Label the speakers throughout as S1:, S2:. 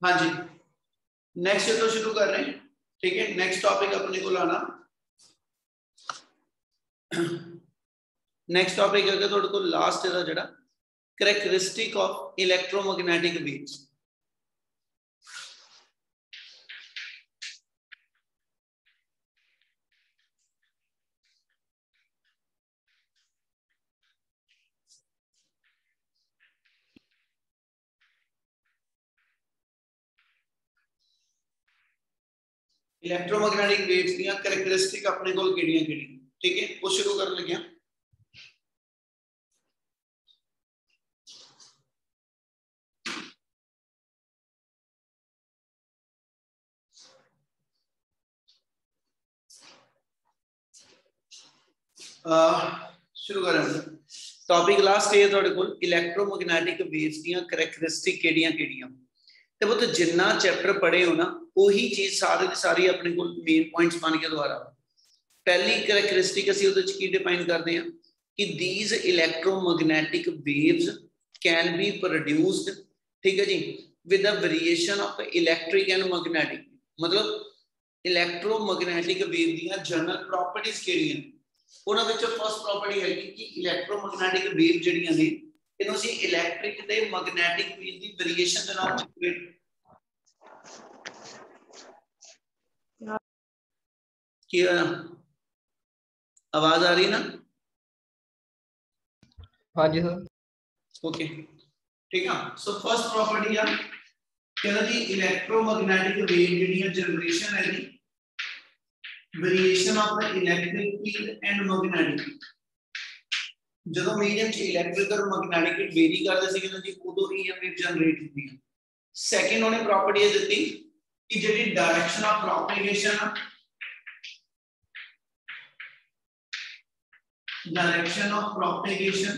S1: हाँ जी, नेक्स्ट तो शुरू कर रहे हैं। ठीक है, नेक्स्ट टॉपिक अपने को लाना, नेक्स्ट टॉपिक है थोड़े को लास्ट है जड़ा characteristic of electromagnetic waves. Electromagnetic waves the characteristic अपने को केड़ियां-केड़ियां, ठीक है, वो शुरू कर लगे। शुरू करें। टॉपिक लास्ट है थोड़े को इलेक्ट्रोमैग्नेटिक वेव्स दी कैरेक्टरिस्टिक केड़ियां-केड़ियां, ते वो तो जिन्ना चैप्टर पढ़े हो ना वही चीज सारी की सारी अपने को मेन पॉइंट्स बन के दोबारा। पहली कैरेक्टरिस्टिक ਅਸੀਂ ਉਹਦੇ ਚ ਕੀ डिफाइन करते हैं कि these electromagnetic waves can be produced, ठीक है जी, with a variation of electric and magnetic। मतलब इलेक्ट्रोमैग्नेटिक वेव ਦੀਆਂ जनरल प्रॉपर्टीज ਕਿਹੜੀਆਂ ਨੇ, ਉਹਨਾਂ ਵਿੱਚ ਫਸਟ ਪ੍ਰੋਪਰਟੀ ਹੈ ਕਿ ਇਲੈਕਟ੍ਰੋਮੈਗਨੈਟਿਕ ਵੇਵ ਜਿਹੜੀਆਂ ਨੇ ਇਹਨੂੰ ਅਸੀਂ ਇਲੈਕਟ੍ਰਿਕ ਤੇ ਮੈਗਨੈਟਿਕ ਵੇਵ ਦੀ ਵੇਰੀਏਸ਼ਨ ਦੇ ਨਾਲ किया। आवाज आ रही है ना?
S2: हाँ जी सर।
S1: ओके, ठीक है। सो फर्स्ट प्रॉपर्टी है कहना जी इलेक्ट्रोमैग्नेटिक वेव जेडी जनरेशन है जी variation of the electric field and magnetic. जब मीडियम च इलेक्ट्रिक और मैग्नेटिक वेरी करते सी कहना जी उदों ईएम वेव जनरेट होती है। सेकंड उन्हें प्रॉपर्टी दी कि JD direction of propagation, direction of propagation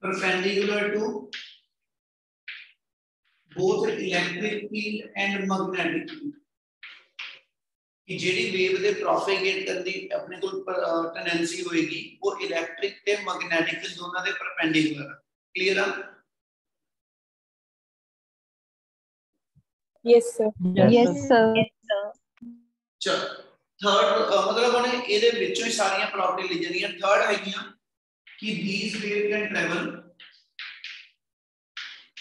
S1: perpendicular to both electric field and magnetic field। कि जेडी वेव दे प्रोपेगेट करने दी अपने को टेंडेंसी होएगी वो इलेक्ट्रिक ते मैग्नेटिक फील्ड दोनों दे परपेंडिकुलर। क्लियर है?
S3: Yes sir.
S4: Yes sir.
S1: चलो थर्ड मतलब उन्हें ਇਹਦੇ ਵਿੱਚੋਂ ਹੀ ਸਾਰੀਆਂ ਪ੍ਰੋਪਰਟੀ ਲਿਖ ਜਾਣੀਆਂ। ਥਰਡ ਹੈਗੀਆਂ ਕਿ these waves can travel,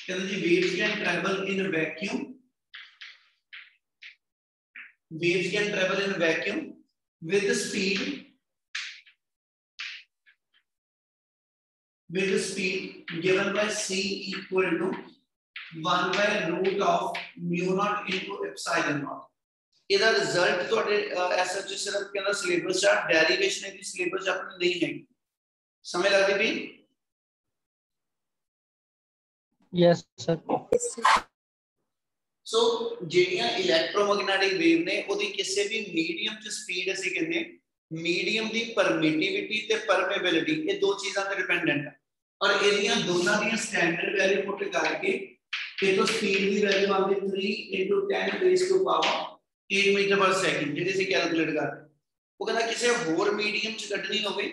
S1: ਕਹਿੰਦੇ ਜੀ waves can travel in a vacuum, waves can travel in a vacuum with the speed given by c equal to 1 by root of mu naught into epsilon naught। ਇਹਦਾ result ਤੁਹਾਡੇ SH ਸਿਰਫ ਕਹਿੰਦਾ syllabus ਦਾ ਡੈਰੀਵੇਸ਼ਨ ਇਹਦੀ syllabus ਆਪਣੀ ਨਹੀਂ ਹੈਗੀ। ਸਮਝ ਲੱਗਦੀ ਵੀ?
S2: Yes sir.
S1: ਸੋ ਜਿਹੜੀਆਂ ਇਲੈਕਟ੍ਰੋਮੈਗਨੈਟਿਕ ਵੇਵ ਨੇ ਉਹਦੀ ਕਿਸੇ ਵੀ ਮੀਡੀਅਮ ਚ ਸਪੀਡ ਅਸੀਂ ਕਹਿੰਦੇ ਮੀਡੀਅਮ ਦੀ ਪਰਮਿਟਿਵਿਟੀ ਤੇ ਪਰਮੇਬਿਲਿਟੀ, ਇਹ ਦੋ ਚੀਜ਼ਾਂ ਤੇ ਡਿਪੈਂਡੈਂਟ ਹੈ। ਔਰ ਇਹਦੀਆਂ ਦੋਨਾਂ ਦੀਆਂ ਸਟੈਂਡਰਡ ਵੈਲਿਊ ਪੁੱਟ ਕਰਕੇ ਇਹ ਤੋਂ ਸਪੀਡ ਦੀ ਵੈਲਿਊ ਆਉਂਦੀ 3 × 10 रेज़ टू पावर 8 मीटर पर सेकंड ਜਿਹੜੀ ਅਸੀਂ ਕੈਲਕੂਲੇਟ ਕਰਦੇ। ਉਹ ਕਹਿੰਦਾ ਕਿਸੇ ਹੋਰ ਮੀਡੀਅਮ ਚ ਕੱਢਣੀ ਹੋਵੇ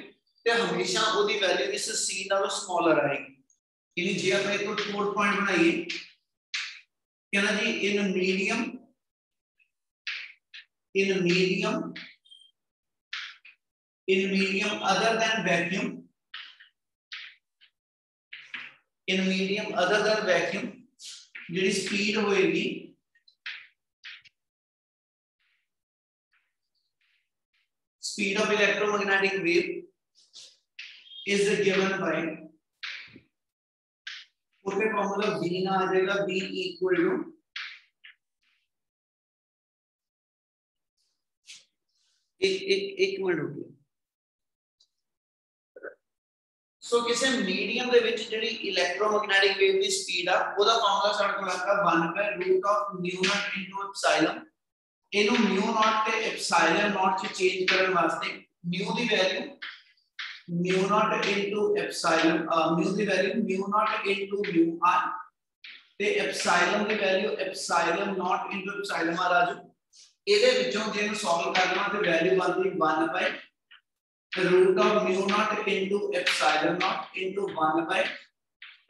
S1: ਤੇ ਹਮੇਸ਼ਾ ਉਹਦੀ ਵੈਲਿਊ ਇਸ c ਨਾਲੋਂ ਸਮਾਲਰ ਆਏਗੀ। ਯਾਨੀ ਜੇ ਆਪਾਂ ਇੱਕ ਕੋਡ ਪੁਆਇੰਟ ਬਣਾਈਏ कहना जी in medium other than vacuum, in medium other than vacuum ਜਿਹੜੀ स्पीड होएगी speed of electromagnetic wave is given by उसके फॉर्मूला v ना आ जाएगा v इक्वल टू एक मिनट रुकिए। सो किसी मीडियम दे विच जेडी इलेक्ट्रोमैग्नेटिक वेव दी स्पीड आ ओदा फॉर्मूला साडे कोल आता 1 by root of mu naught into epsilon। इनु mu naught ते epsilon naught च चेंज करन वास्ते mu दी value mu naught into epsilon mu दी value mu naught into mu r ते epsilon दी value epsilon naught into epsilon r आ जाओ। ਇਹਦੇ ਵਿੱਚੋਂ ਜੇ ਨੂੰ ਸੋਲਵ ਕਰਨਾ ਤੇ ਵੈਲਿਊ ਬਣਦੀ 1 by root of mu naught into epsilon naught into 1 by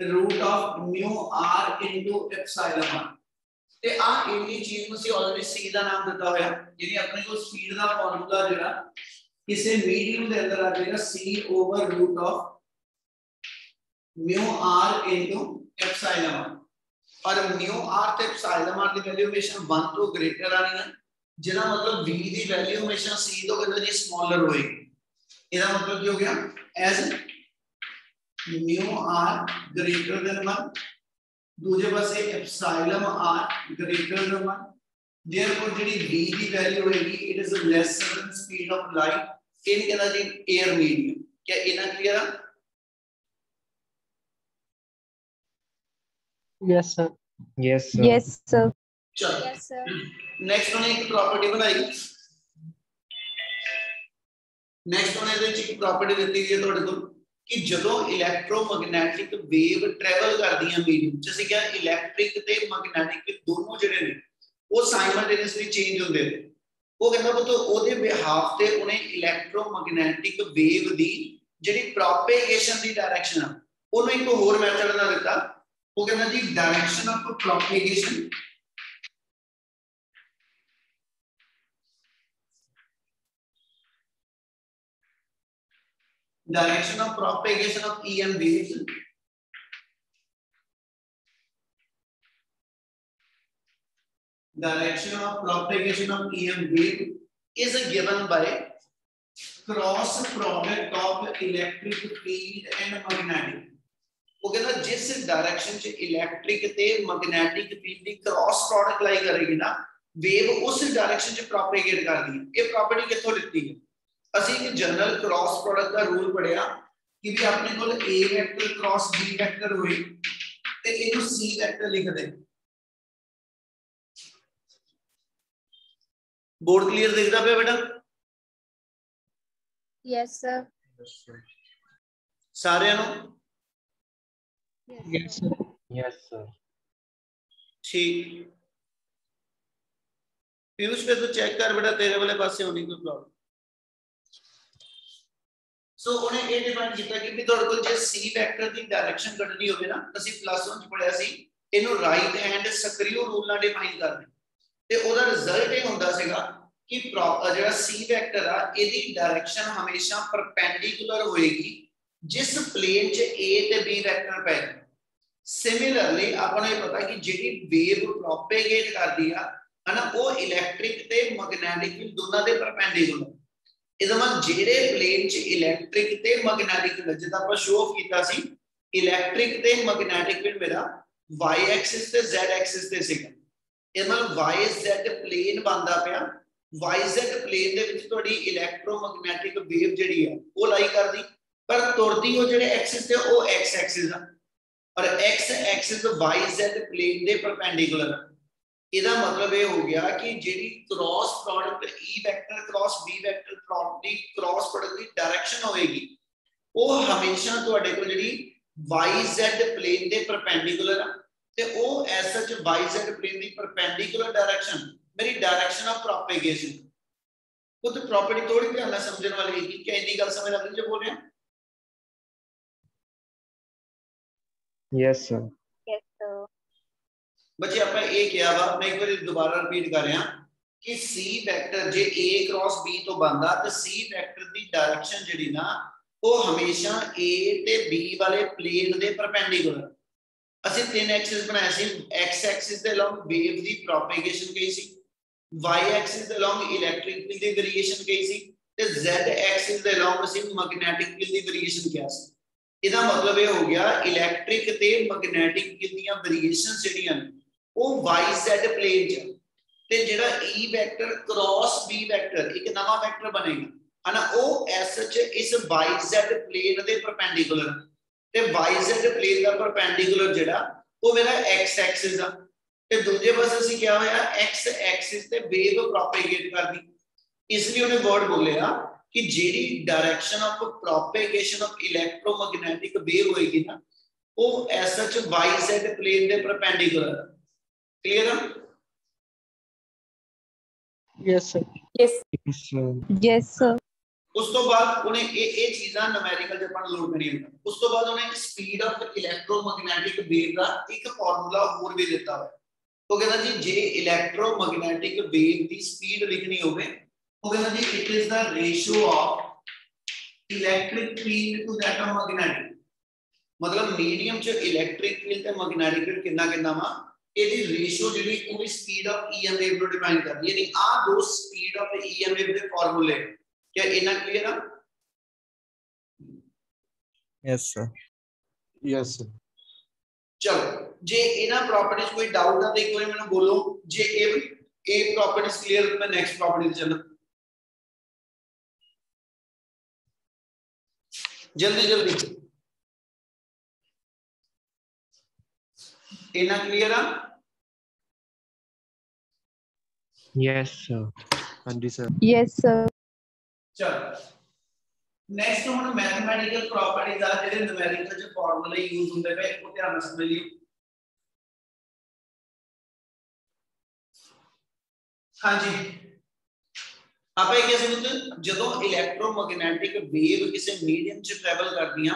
S1: root of mu R into epsilon R. ਤੇ ਆ ਇੰਨੀ ਚੀਜ਼ ਨੂੰ ਅਸੀਂ ਆਲਰੇਡੀ ਸੀ ਦਾ ਨਾਮ ਦਿੱਤਾ ਹੋਇਆ, ਯਾਨੀ ਆਪਣੇ ਕੋਲ ਸਪੀਡ ਦਾ ਫਾਰਮੂਲਾ ਜਿਹੜਾ ਕਿਸੇ ਮੀਡੀਅਮ ਦੇ ਅੰਦਰ ਆ ਜਾਏਗਾ c over root of mu r into epsilon r। और म्यू r ਤੇ एप्सिलॉन r ਦੀ ਵੈਲਿਊ ਹਮੇਸ਼ਾ 1 ਤੋਂ ਗ੍ਰੇਟਰ ਆਣੀ ਹੈ, ਜਿਹਦਾ ਮਤਲਬ v ਦੀ ਵੈਲਿਊ ਹਮੇਸ਼ਾ c ਤੋਂ ਕਿੰਨਾ ਜੀ ਸਮਾਲਰ ਹੋਏਗੀ। ਇਹਦਾ ਮਤਲਬ ਕੀ ਹੋ ਗਿਆ, as mu r greater than 1, दूजे पासे epsilon r greater than 1, therefore JD v की वैल्यू होगी it is lesser than speed of light in कहना जी एयर मीडियम। क्या इना क्लियर है?
S2: Yes sir.
S3: Yes sir.
S4: Yes sir.
S1: चलो
S4: यस सर।
S1: नेक्स्ट हमने एक प्रॉपर्टी बनाई, नेक्स्ट हमने ਇਹਦੇ ਵਿੱਚ ਇੱਕ प्रॉपर्टी ਦਿੱਤੀ ਗਈ ਹੈ ਤੁਹਾਡੇ ਕੋਲ कि ਜਦੋਂ ਇਲੈਕਟ੍ਰੋਮੈਗਨੈਟਿਕ ਵੇਵ ਟਰੈਵਲ ਕਰਦੀਆਂ ਮੀਡੀਅਮ ਚ, ਅਸੀਂ ਕਿਹਾ ਇਲੈਕਟ੍ਰਿਕ ਤੇ ਮੈਗਨੈਟਿਕ ਦੋਨੋਂ ਜਿਹੜੇ ਨੇ ਉਹ ਸਾਈਮਲਟੇਨੀਅਸਲੀ ਚੇਂਜ ਹੁੰਦੇ ਨੇ। ਉਹ ਕਹਿੰਦਾ ਪੁੱਤ ਉਹਦੇ ਬਿਹਾਫ ਤੇ ਉਹਨੇ ਇਲੈਕਟ੍ਰੋਮੈਗਨੈਟਿਕ ਵੇਵ ਦੀ ਜਿਹੜੀ ਪ੍ਰੋਪੇਗੇਸ਼ਨ ਦੀ ਡਾਇਰੈਕਸ਼ਨ ਆ ਉਹਨੂੰ ਇੱਕ ਹੋਰ ਮੈਥਡ ਦਾ ਦਿੱਤਾ। ਉਹ ਕਹਿੰਦਾ ਜੀ direction of propagation direction of propagation of EM waves is given by cross product of electric field and magnetic। वो कहना जिस डायरेक्शन च इलेक्ट्रिक ते मैग्नेटिक फील्ड दी क्रॉस प्रोडक्ट लाई करेगी ना वेव उस डायरेक्शन च प्रोपेगेट करदी है। ये प्रॉपर्टी किथों लिखती है? ਅਸੀਂ ਇੱਕ ਜਨਰਲ ਕ੍ਰਾਸ ਪ੍ਰੋਡਕਟ ਦਾ ਰੂਲ ਪੜਿਆ ਕਿ ਵੀ ਆਪਣੇ ਕੋਲ a vector cross b vector ਹੋਏ ਤੇ ਇਹਨੂੰ c ਵੈਕਟਰ ਲਿਖਦੇ। ਬੋਰਡ ਕਲੀਅਰ ਦਿਖਦਾ ਪਿਆ ਬੇਟਾ?
S4: Yes sir.
S1: ਸਾਰਿਆਂ ਨੂੰ?
S2: Yes sir.
S3: Yes sir.
S1: ठीक पीयूष पे तो चेक कर बेटा तेरे वाले पास से होनी कोई प्रॉब्लम। सो ਉਹਨੇ ਇਹ ਡਿਫਾਈਨ ਕੀਤਾ ਕਿ ਵੀ ਤੁਹਾਡੇ ਕੋਲ ਜੇ c ਵੈਕਟਰ ਦੀ ਡਾਇਰੈਕਸ਼ਨ ਕੱਢਣੀ ਹੋਵੇ ਨਾ, ਅਸੀਂ +1 ਚ ਪੜਿਆ ਸੀ ਇਹਨੂੰ ਰਾਈਟ ਹੈਂਡ ਸਕਰੀਓ ਰੂਲ ਨਾਲ ਡਿਫਾਈਨ ਕਰਦੇ ਤੇ ਉਹਦਾ ਰਿਜ਼ਲਟ ਇਹ ਹੁੰਦਾ ਸੀਗਾ ਕਿ ਜਿਹੜਾ c ਵੈਕਟਰ ਆ ਇਹਦੀ ਡਾਇਰੈਕਸ਼ਨ ਹਮੇਸ਼ਾ ਪਰਪੈਂਡੀਕੂਲਰ ਹੋਏਗੀ ਜਿਸ ਪਲੇਨ 'ਚ a ਤੇ b ਵੈਕਟਰ ਪੈ ਜਾਣ। ਸਿਮਿਲਰਲੀ ਆਪਾਂ ਨੂੰ ਇਹ ਪਤਾ ਕਿ ਜਿਹੜੀ ਵੇਵ ਪ੍ਰੋਪੇਗੇਟ ਕਰਦੀ ਆ ਹਨਾ ਉਹ ਇਲੈਕਟ੍ਰਿਕ ਤੇ ਮੈਗਨੈਟਿਕ ਫੀਲਡ ਦੋਨਾਂ ਦੇ ਪਰਪੈਂਡੀਕੂਲਰ। ਇਹਦਾ ਮਤਲਬ ਜਿਹੜੇ ਪਲੇਨ 'ਚ ਇਲੈਕਟ੍ਰਿਕ ਤੇ ਮੈਗਨੈਟਿਕ ਫੀਲਡ ਜਿੱਦਾਂ ਆਪਾਂ ਸ਼ੋ ਆਫ ਕੀਤਾ ਸੀ ਇਲੈਕਟ੍ਰਿਕ ਤੇ ਮੈਗਨੈਟਿਕ ਫੀਲਡ ਮੇਰਾ y ਐਕਸਿਸ ਤੇ z ਐਕਸਿਸ ਤੇ ਸੀਗਾ। ਇਹ ਮਤਲਬ yz ਪਲੇਨ ਬਣਦਾ ਪਿਆ, yz ਪਲੇਨ ਦੇ ਵਿੱਚ ਤੁਹਾਡੀ ਇਲੈਕਟ੍ਰੋਮੈਗਨੈਟਿਕ ਵੇਵ ਜਿਹੜੀ ਆ ਉਹ ਲਾਈ ਕਰਦੀ, ਪਰ ਤੁਰਦੀ ਉਹ ਜਿਹੜੇ ਐਕਸਿਸ ਤੇ ਉਹ x ਐਕਸਿਸ ਆ और x एक्सिस yz प्लेन दे परपेंडिकुलर। ਇਹਦਾ ਮਤਲਬ ਇਹ ਹੋ ਗਿਆ ਕਿ ਜਿਹੜੀ cross product e vector cross b vector product cross product ਦੀ ਡਾਇਰੈਕਸ਼ਨ ਹੋਏਗੀ ਉਹ ਹਮੇਸ਼ਾ ਤੁਹਾਡੇ ਕੋਲ ਜਿਹੜੀ yz ਪਲੇਨ ਦੇ ਪਰਪੈਂਡੀਕੂਲਰ ਆ ਤੇ ਉਹ ਐਸ ਸੱਚ yz ਪਲੇਨ ਦੀ ਪਰਪੈਂਡੀਕੂਲਰ ਡਾਇਰੈਕਸ਼ਨ ਮੇਰੀ ਡਾਇਰੈਕਸ਼ਨ ਆਫ ਪ੍ਰੋਪੇਗੇਸ਼ਨ। ਉਹ ਤੇ ਪ੍ਰੋਪਰਟੀ ਥੋੜੀ ਧਿਆਨ ਨਾਲ ਸਮਝਣ ਵਾਲੀ ਹੈ ਕਿ ਕਿਆ ਇੰਨੀ ਗੱਲ ਸਮਝ ਆਉਂਦੀ ਜੇ ਬੋਲ ਰਿਹਾ?
S3: Yes sir.
S4: Yes sir.
S1: बच्चे ਆਪਾਂ ਇਹ ਕਿਹਾ ਵਾ, ਮੈਂ ਇੱਕ ਵਾਰੀ ਦੁਬਾਰਾ ਰਿਪੀਟ ਕਰ ਰਿਹਾ ਕਿ c ਵੈਕਟਰ ਜੇ a ਕ੍ਰਾਸ b ਤੋਂ ਬਣਦਾ ਤਾਂ c ਵੈਕਟਰ ਦੀ ਡਾਇਰੈਕਸ਼ਨ ਜਿਹੜੀ ਨਾ ਉਹ ਹਮੇਸ਼ਾ a ਤੇ b ਵਾਲੇ ਪਲੇਨ ਦੇ ਪਰਪੈਂਡੀਕੂਲਰ। ਅਸੀਂ ਤਿੰਨ ਐਕਸਿਸ ਬਣਾਏ ਸੀ, x ਐਕਸਿਸ ਦੇ ਅਲੋਂਗ ਵੇਵ ਦੀ ਪ੍ਰੋਪੇਗੇਸ਼ਨ ਕਹੀ ਸੀ, y ਐਕਸਿਸ ਦੇ ਅਲੋਂਗ ਇਲੈਕਟ੍ਰਿਕ ਫੀਲਡ ਦੀ ਵੇਰੀਏਸ਼ਨ ਕਹੀ ਸੀ ਤੇ z ਐਕਸਿਸ ਦੇ ਅਲੋਂਗ ਅਸੀਂ ਮੈਗਨੈਟਿਕ ਫੀਲਡ ਦੀ ਵੇਰੀਏਸ਼ਨ ਕਿਹਾ ਸੀ। ਇਹਦਾ ਮਤਲਬ ਇਹ ਹੋ ਗਿਆ ਇਲੈਕਟ੍ਰਿਕ ਤੇ ਮੈਗਨੈਟਿਕ ਫੀਲਡ ਦੀਆਂ ਵੇਰੀਏਸ਼ਨਸ ਜਿਹੜੀਆਂ ਨੇ ਉਹ yz ਪਲੇਨ 'ਚ ਤੇ ਜਿਹੜਾ e vector cross b vector ਇੱਕ ਨਵਾਂ ਵੈਕਟਰ ਬਣੇਗਾ ਹਨਾ ਉਹ ਐਸ ਚ ਇਸ yz ਪਲੇਨ ਦੇ ਪਰਪੈਂਡੀਕੂਲਰ ਤੇ yz ਪਲੇਨ ਦਾ ਪਰਪੈਂਡੀਕੂਲਰ ਜਿਹੜਾ ਉਹ ਮੇਰਾ x ਐਕਸਿਸ ਆ ਤੇ ਦੂਜੇ ਪਾਸੇ ਅਸੀਂ ਕਿਹਾ ਹੋਇਆ x ਐਕਸਿਸ ਤੇ ਵੇਵ ਪ੍ਰੋਪੇਗੇਟ ਕਰਦੀ। ਇਸ ਲਈ ਉਹਨੇ ਵਰਡ ਬੋਲਿਆ ਕਿ ਜਿਹੜੀ direction of propagation of electromagnetic wave ਹੋਏਗੀ ਨਾ ਉਹ ਐਸ ਸੱਚ yz ਪਲੇਨ ਦੇ ਪਰਪੈਂਡੀਕੂਲਰ। क्लियर है?
S2: Yes sir.
S4: Yes
S3: yes sir.
S4: Yes sir.
S1: उस तो बाद उन्हें ये चीज़ां न्यूमेरिकल च अपन लोड करनी है। उस तो बाद उन्हें स्पीड ऑफ इलेक्ट्रोमैग्नेटिक वेव का एक फार्मूला और भी दिता है। तो कहना जी जे इलेक्ट्रोमैग्नेटिक वेव की स्पीड लिखनी होवे तो कहना जी it is the ratio of electric field to that of magnetic, मतलब मीडियम च इलेक्ट्रिक फील्ड ते मैग्नेटिक फील्ड कितना कितना वा ਇਹਦੀ ਰੇਸ਼ੋ ਜਿਹੜੀ ਉਹ ਵੀ ਸਪੀਡ ਆਫ ਈਐਮ ਵੇਵ ਨੂੰ ਡਿਫਾਈਨ ਕਰਦੀ ਹੈ। ਯਾਨੀ ਆ ਦੋ ਸਪੀਡ ਆਫ ਈਐਮ ਵੇਵ ਦੇ ਫਾਰਮੂਲੇ क्या इना क्लियर है?
S3: Yes sir. Yes sir.
S1: चलो जे इना प्रॉपर्टीज कोई डाउट है तो एक बार मैंने बोलो जे ए प्रॉपर्टीज क्लियर तो मैं नेक्स्ट प्रॉपर्टी चलना जल्दी जल्दी। इना क्लियर है?
S3: Yes sir. हाँ जी सर।
S4: Yes sir.
S1: चलो नेक्स्ट हम मैथमेटिकल प्रॉपर्टीज आ जेडे न्यूमेरिकल च फार्मूला यूज होंदे पे वो ध्यान ਨਾਲ समझ लियो। हाँ जी आप ये समझते ਜਦੋਂ ਇਲੈਕਟ੍ਰੋਮੈਗਨੈਟਿਕ ਵੇਵ ਕਿਸੇ ਮੀਡੀਅਮ ਚ ਟਰੈਵਲ ਕਰਦੀਆਂ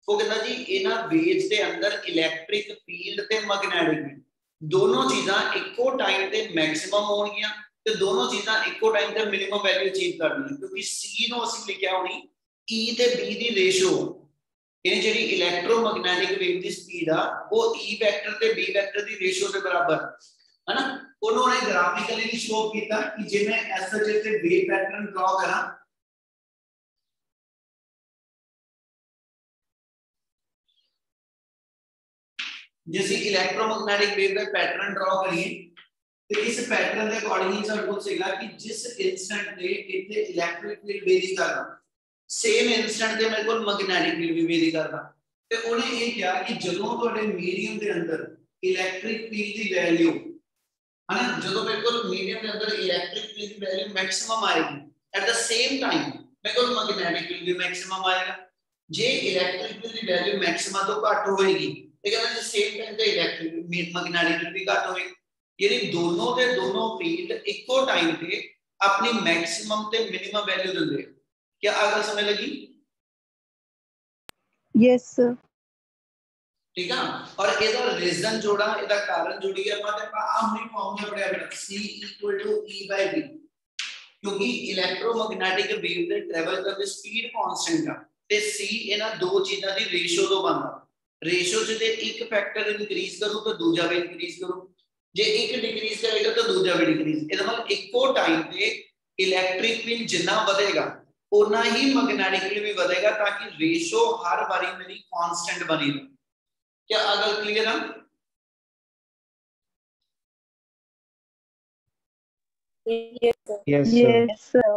S1: ਉਹ ਕਹਿੰਦਾ ਜੀ ਇਹਨਾਂ ਵੇਵਸ ਦੇ ਅੰਦਰ ਇਲੈਕਟ੍ਰਿਕ ਫੀਲਡ ਤੇ ਮੈਗਨੈਟਿਕ ਫੀਲਡ ਦੋਨੋਂ ਚੀਜ਼ਾਂ ਇੱਕੋ ਟਾਈਮ ਤੇ ਮੈਕਸਿਮਮ ਹੋਣਗੀਆਂ ਤੇ ਦੋਨੋਂ ਚੀਜ਼ਾਂ ਇੱਕੋ ਟਾਈਮ ਤੇ ਮਿਨੀਮਮ ਵੈਲਿਊ ਅਚੀਵ ਕਰਨੀਆਂ ਕਿਉਂਕਿ C ਨੂੰ ਅਸੀਂ ਲਿਖਿਆ ਹੋਣੀ E ਤੇ B ਦੀ ਰੇਸ਼ੋ ਇਹ ਜਿਹੜੀ ਇਲੈਕਟ੍ਰੋਮੈਗਨੈਟਿਕ ਵੇਵ ਦੀ ਸਪੀਡ ਆ ਉਹ E ਵੈਕਟਰ ਤੇ B ਵੈਕਟਰ ਦੀ ਰੇਸ਼ੋ ਦੇ ਬਰਾबर है ना। उन्होंने ग्राफिकली शो किया कि जे मैं ऐसा जैसे वेव पैटर्न ड्रॉ करा जैसे इलेक्ट्रोमैग्नेटिक वेव का पैटर्न ड्रॉ करिए तो इस पैटर्न के अकॉर्डिंग सब कुछ सीगा कि जिस इंस्टेंट पे इतने इलेक्ट्रिक फील्ड वेरी करना सेम इंस्टेंट पे मेरे को मैग्नेटिक फील्ड भी वेरी करना ते उन्हें ये किया कि ਜਦੋਂ ਤੁਹਾਡੇ ਮੀਡੀਅਮ ਦੇ ਅੰਦਰ ਇਲੈਕਟ੍ਰਿਕ ਫੀल्ड ਦੀ ਵੈਲਿਊ है ना जो मेरे को मीडियम के अंदर इलेक्ट्रिक फील्ड की वैल्यू मैक्सिमम आएगी एट द सेम टाइम मेरे को मैग्नेटिक फील्ड भी मैक्सिमम आएगा जे इलेक्ट्रिक फील्ड की वैल्यू मैक्सिमम तो घट होएगी लेकिन at the same time the electric magnetic field भी घट होएगी यानी दोनों के दोनों फील्ड इक्को टाइम पे अपनी मैक्सिमम ते मिनिमम वैल्यू देंगे। क्या आगे समझ लगी?
S4: Yes sir.
S1: ठीक है और ਇਹਦਾ ਰੀਜ਼ਨ ਜੋੜਾ ਇਹਦਾ ਕਾਰਨ ਜੋੜੀ ਆਪਾਂ ਤੇ ਆਪਾਂ ਆਹੀ ਫਾਰਮੂਲਾ ਪੜਿਆ ਬੇਟਾ C = E/B ਕਿਉਂਕਿ ਇਲੈਕਟ੍ਰੋਮੈਗਨੈਟਿਕ ਵੇਵ ਦੇ ਟਰੈਵਲ ਕਰਨ ਦੀ ਸਪੀਡ ਕਾਂਸਟੈਂਟ ਆ ਤੇ C ਇਹਨਾਂ ਦੋ ਚੀਜ਼ਾਂ ਦੀ ਰੇਸ਼ੋ ਤੋਂ ਬਣਦਾ। ਰੇਸ਼ੋ ਚ ਤੇ ਇੱਕ ਫੈਕਟਰ ਇਨਕਰੀਜ਼ ਕਰੂ ਤਾਂ ਦੂਜਾ ਵੀ ਇਨਕਰੀਜ਼ ਕਰੂ ਜੇ ਇੱਕ ਡਿਕਰੀਜ਼ ਕਰੇਗਾ ਤਾਂ ਦੂਜਾ ਵੀ ਡਿਕਰੀਜ਼ ਇਹਦਾ ਮਤਲਬ ਇੱਕੋ ਟਾਈਮ ਤੇ ਇਲੈਕਟ੍ਰਿਕ ਫੀਲਡ ਜਿੰਨਾ ਵਧੇਗਾ ਉਨਾ ਹੀ ਮੈਗਨੈਟਿਕ ਫੀਲਡ ਵੀ ਵਧੇਗਾ ਤਾਂ ਕਿ ਰੇਸ਼ੋ ਹਰ ਵਾਰੀ ਮੇਰੀ ਕਾਂਸਟੈਂਟ ਬਣੀ ਰਹੇ। क्या अगर क्लियर है?
S4: Yes sir.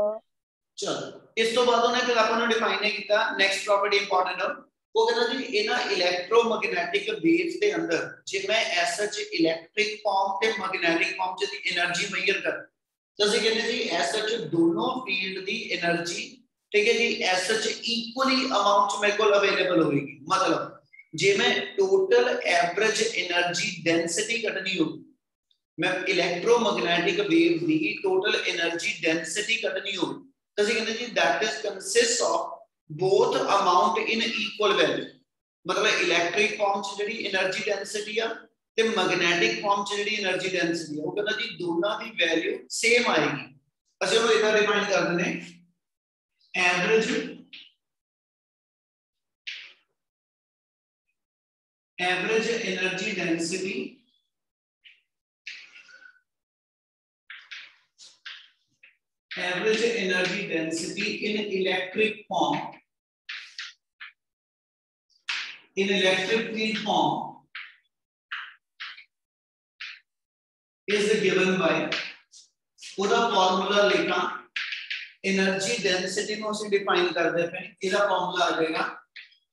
S1: चलो इस तो बाद उन्हें फिर अपन ने डिफाइन नहीं किया नेक्स्ट प्रॉपर्टी इंपॉर्टेंट है वो कहता जी इना इलेक्ट्रोमैग्नेटिक वेव्स के अंदर जे मैं एसएच इलेक्ट्रिक फॉर्म ते मैग्नेटिक फॉर्म च दी एनर्जी मेजर कर तो ਅਸੀਂ ਕਹਿੰਦੇ ਜੀ एसएच दोनों फील्ड दी एनर्जी ठीक है जी एसएच इक्वली अमाउंट मेरे को अवेलेबल होगी मतलब जे मैं total average energy density Katni हो मैं इलेक्ट्रोमैग्नेटिक वेव दी टोटल एनर्जी डेंसिटी कटनी हो तो ਅਸੀਂ ਕਹਿੰਦੇ ਜੀ that is consist of both amount in equal value मतलब इलेक्ट्रिक फॉर्म च ਜਿਹੜੀ एनर्जी डेंसिटी ਆ ਤੇ मैग्नेटिक फॉर्म च ਜਿਹੜੀ एनर्जी डेंसिटी ਆ ਉਹ ਕਹਿੰਦਾ ਜੀ ਦੋਨਾਂ ਦੀ ਵੈਲਿਊ ਸੇਮ ਆਏਗੀ। ਅਸੀਂ ਉਹਨੂੰ ਇਦਾਂ ਡਿਫਾਈਨ ਕਰ ਦਿੰਦੇ average average energy density in electric form in electric field form is given by ਉਹਦਾ ਫਾਰਮੂਲਾ ਲਿਖਾਂ एनर्जी डेंसिटी ਨੂੰ ਅਸੀਂ ਡਿਫਾਈਨ ਕਰਦੇ ਪਏ ਇਹਦਾ ਫਾਰਮੂਲਾ ਆ ਜਾਏਗਾ